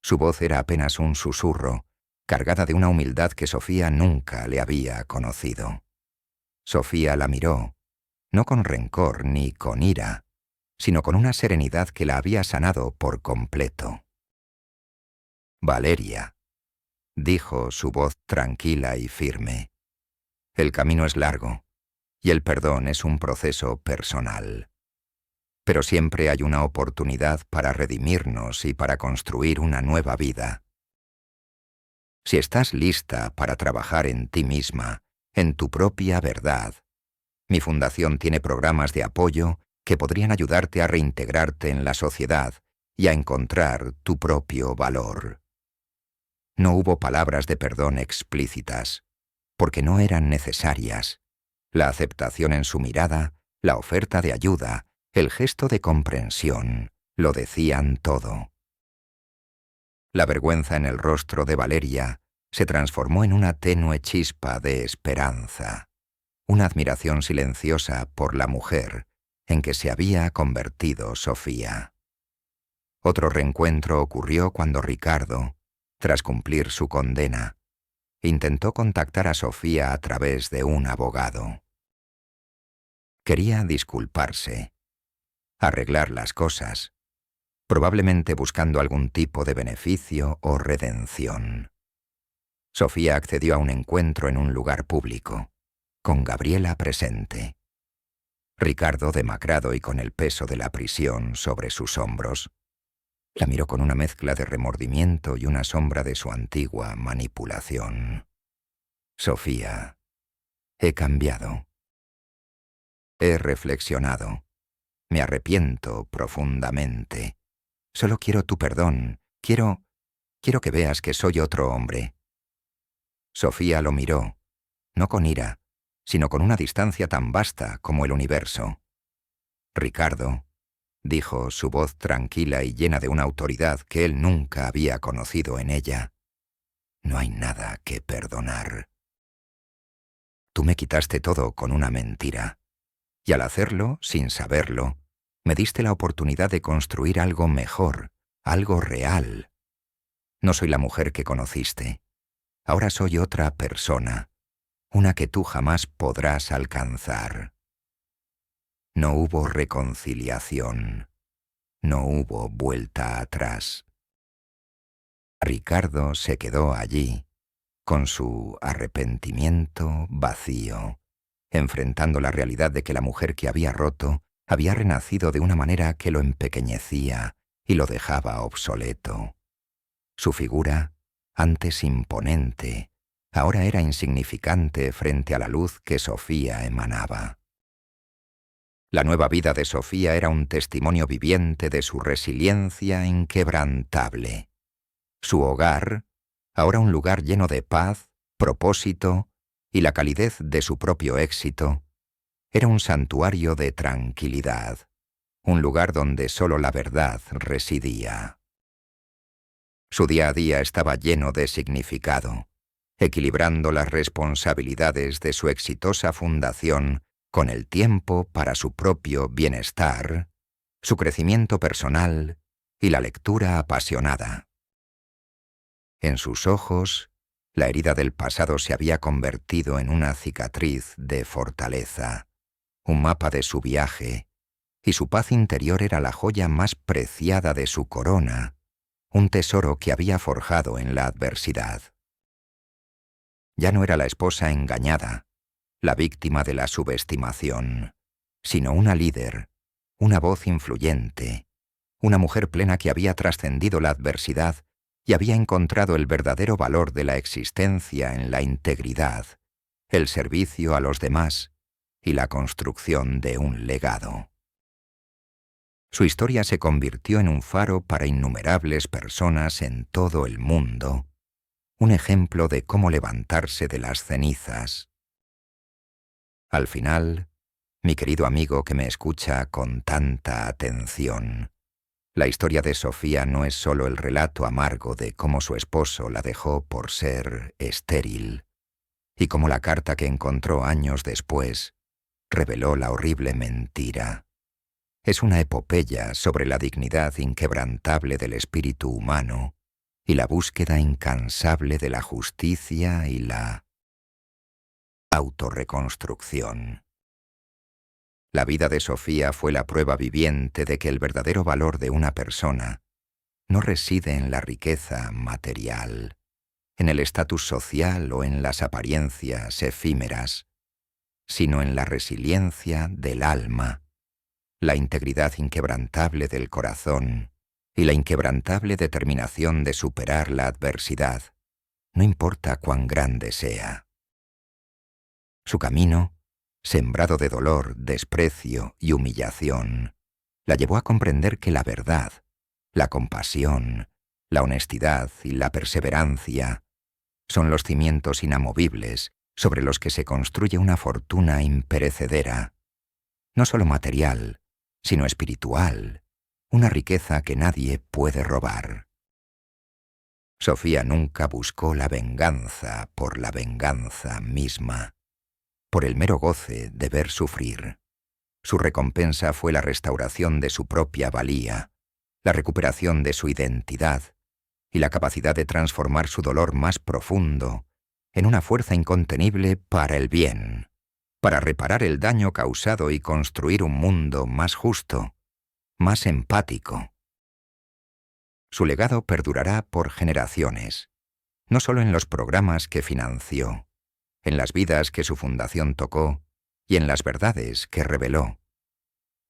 Su voz era apenas un susurro, cargada de una humildad que Sofía nunca le había conocido. Sofía la miró, no con rencor ni con ira, sino con una serenidad que la había sanado por completo. «Valeria», dijo su voz tranquila y firme, «el camino es largo, y el perdón es un proceso personal. Pero siempre hay una oportunidad para redimirnos y para construir una nueva vida. Si estás lista para trabajar en ti misma, en tu propia verdad, mi fundación tiene programas de apoyo que podrían ayudarte a reintegrarte en la sociedad y a encontrar tu propio valor». No hubo palabras de perdón explícitas, porque no eran necesarias. La aceptación en su mirada, la oferta de ayuda, el gesto de comprensión, lo decían todo. La vergüenza en el rostro de Valeria se transformó en una tenue chispa de esperanza, una admiración silenciosa por la mujer en que se había convertido Sofía. Otro reencuentro ocurrió cuando Ricardo, tras cumplir su condena, intentó contactar a Sofía a través de un abogado. Quería disculparse, arreglar las cosas, probablemente buscando algún tipo de beneficio o redención. Sofía accedió a un encuentro en un lugar público, con Gabriela presente. Ricardo, demacrado y con el peso de la prisión sobre sus hombros, la miró con una mezcla de remordimiento y una sombra de su antigua manipulación. «Sofía, he cambiado. He reflexionado. Me arrepiento profundamente. Solo quiero tu perdón. Quiero que veas que soy otro hombre». Sofía lo miró, no con ira, sino con una distancia tan vasta como el universo. «Ricardo», dijo su voz tranquila y llena de una autoridad que él nunca había conocido en ella, «no hay nada que perdonar. Tú me quitaste todo con una mentira, y al hacerlo, sin saberlo, me diste la oportunidad de construir algo mejor, algo real. No soy la mujer que conociste. Ahora soy otra persona, una que tú jamás podrás alcanzar». No hubo reconciliación. No hubo vuelta atrás. Ricardo se quedó allí, con su arrepentimiento vacío, enfrentando la realidad de que la mujer que había roto había renacido de una manera que lo empequeñecía y lo dejaba obsoleto. Su figura, antes imponente, ahora era insignificante frente a la luz que Sofía emanaba. La nueva vida de Sofía era un testimonio viviente de su resiliencia inquebrantable. Su hogar, ahora un lugar lleno de paz, propósito y la calidez de su propio éxito, era un santuario de tranquilidad, un lugar donde solo la verdad residía. Su día a día estaba lleno de significado, equilibrando las responsabilidades de su exitosa fundación con el tiempo para su propio bienestar, su crecimiento personal y la lectura apasionada. En sus ojos, la herida del pasado se había convertido en una cicatriz de fortaleza, un mapa de su viaje, y su paz interior era la joya más preciada de su corona, un tesoro que había forjado en la adversidad. Ya no era la esposa engañada, la víctima de la subestimación, sino una líder, una voz influyente, una mujer plena que había trascendido la adversidad y había encontrado el verdadero valor de la existencia en la integridad, el servicio a los demás y la construcción de un legado. Su historia se convirtió en un faro para innumerables personas en todo el mundo, un ejemplo de cómo levantarse de las cenizas. Al final, mi querido amigo que me escucha con tanta atención, la historia de Sofía no es solo el relato amargo de cómo su esposo la dejó por ser estéril, y cómo la carta que encontró años después reveló la horrible mentira. Es una epopeya sobre la dignidad inquebrantable del espíritu humano y la búsqueda incansable de la justicia y la autorreconstrucción. La vida de Sofía fue la prueba viviente de que el verdadero valor de una persona no reside en la riqueza material, en el estatus social o en las apariencias efímeras, sino en la resiliencia del alma, la integridad inquebrantable del corazón y la inquebrantable determinación de superar la adversidad, no importa cuán grande sea. Su camino, sembrado de dolor, desprecio y humillación, la llevó a comprender que la verdad, la compasión, la honestidad y la perseverancia son los cimientos inamovibles sobre los que se construye una fortuna imperecedera, no solo material, sino espiritual, una riqueza que nadie puede robar. Sofía nunca buscó la venganza por la venganza misma, por el mero goce de ver sufrir. Su recompensa fue la restauración de su propia valía, la recuperación de su identidad y la capacidad de transformar su dolor más profundo en una fuerza incontenible para el bien, para reparar el daño causado y construir un mundo más justo, más empático. Su legado perdurará por generaciones, no solo en los programas que financió, en las vidas que su fundación tocó y en las verdades que reveló,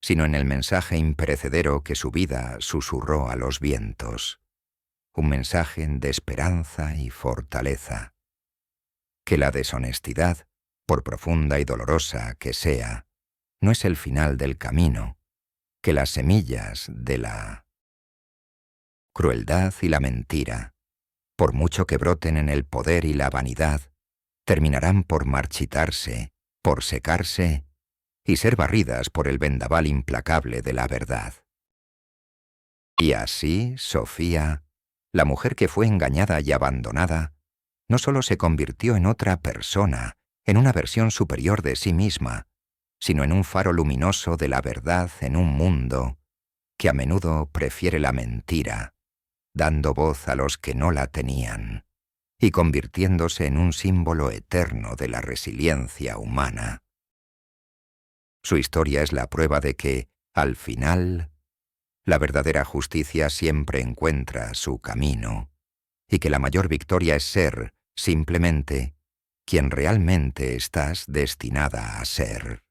sino en el mensaje imperecedero que su vida susurró a los vientos, un mensaje de esperanza y fortaleza. Que la deshonestidad, por profunda y dolorosa que sea, no es el final del camino, que las semillas de la crueldad y la mentira, por mucho que broten en el poder y la vanidad, terminarán por marchitarse, por secarse y ser barridas por el vendaval implacable de la verdad. Y así, Sofía, la mujer que fue engañada y abandonada, no solo se convirtió en otra persona, en una versión superior de sí misma, sino en un faro luminoso de la verdad en un mundo que a menudo prefiere la mentira, dando voz a los que no la tenían, y convirtiéndose en un símbolo eterno de la resiliencia humana. Su historia es la prueba de que, al final, la verdadera justicia siempre encuentra su camino, y que la mayor victoria es ser, simplemente, quien realmente estás destinada a ser.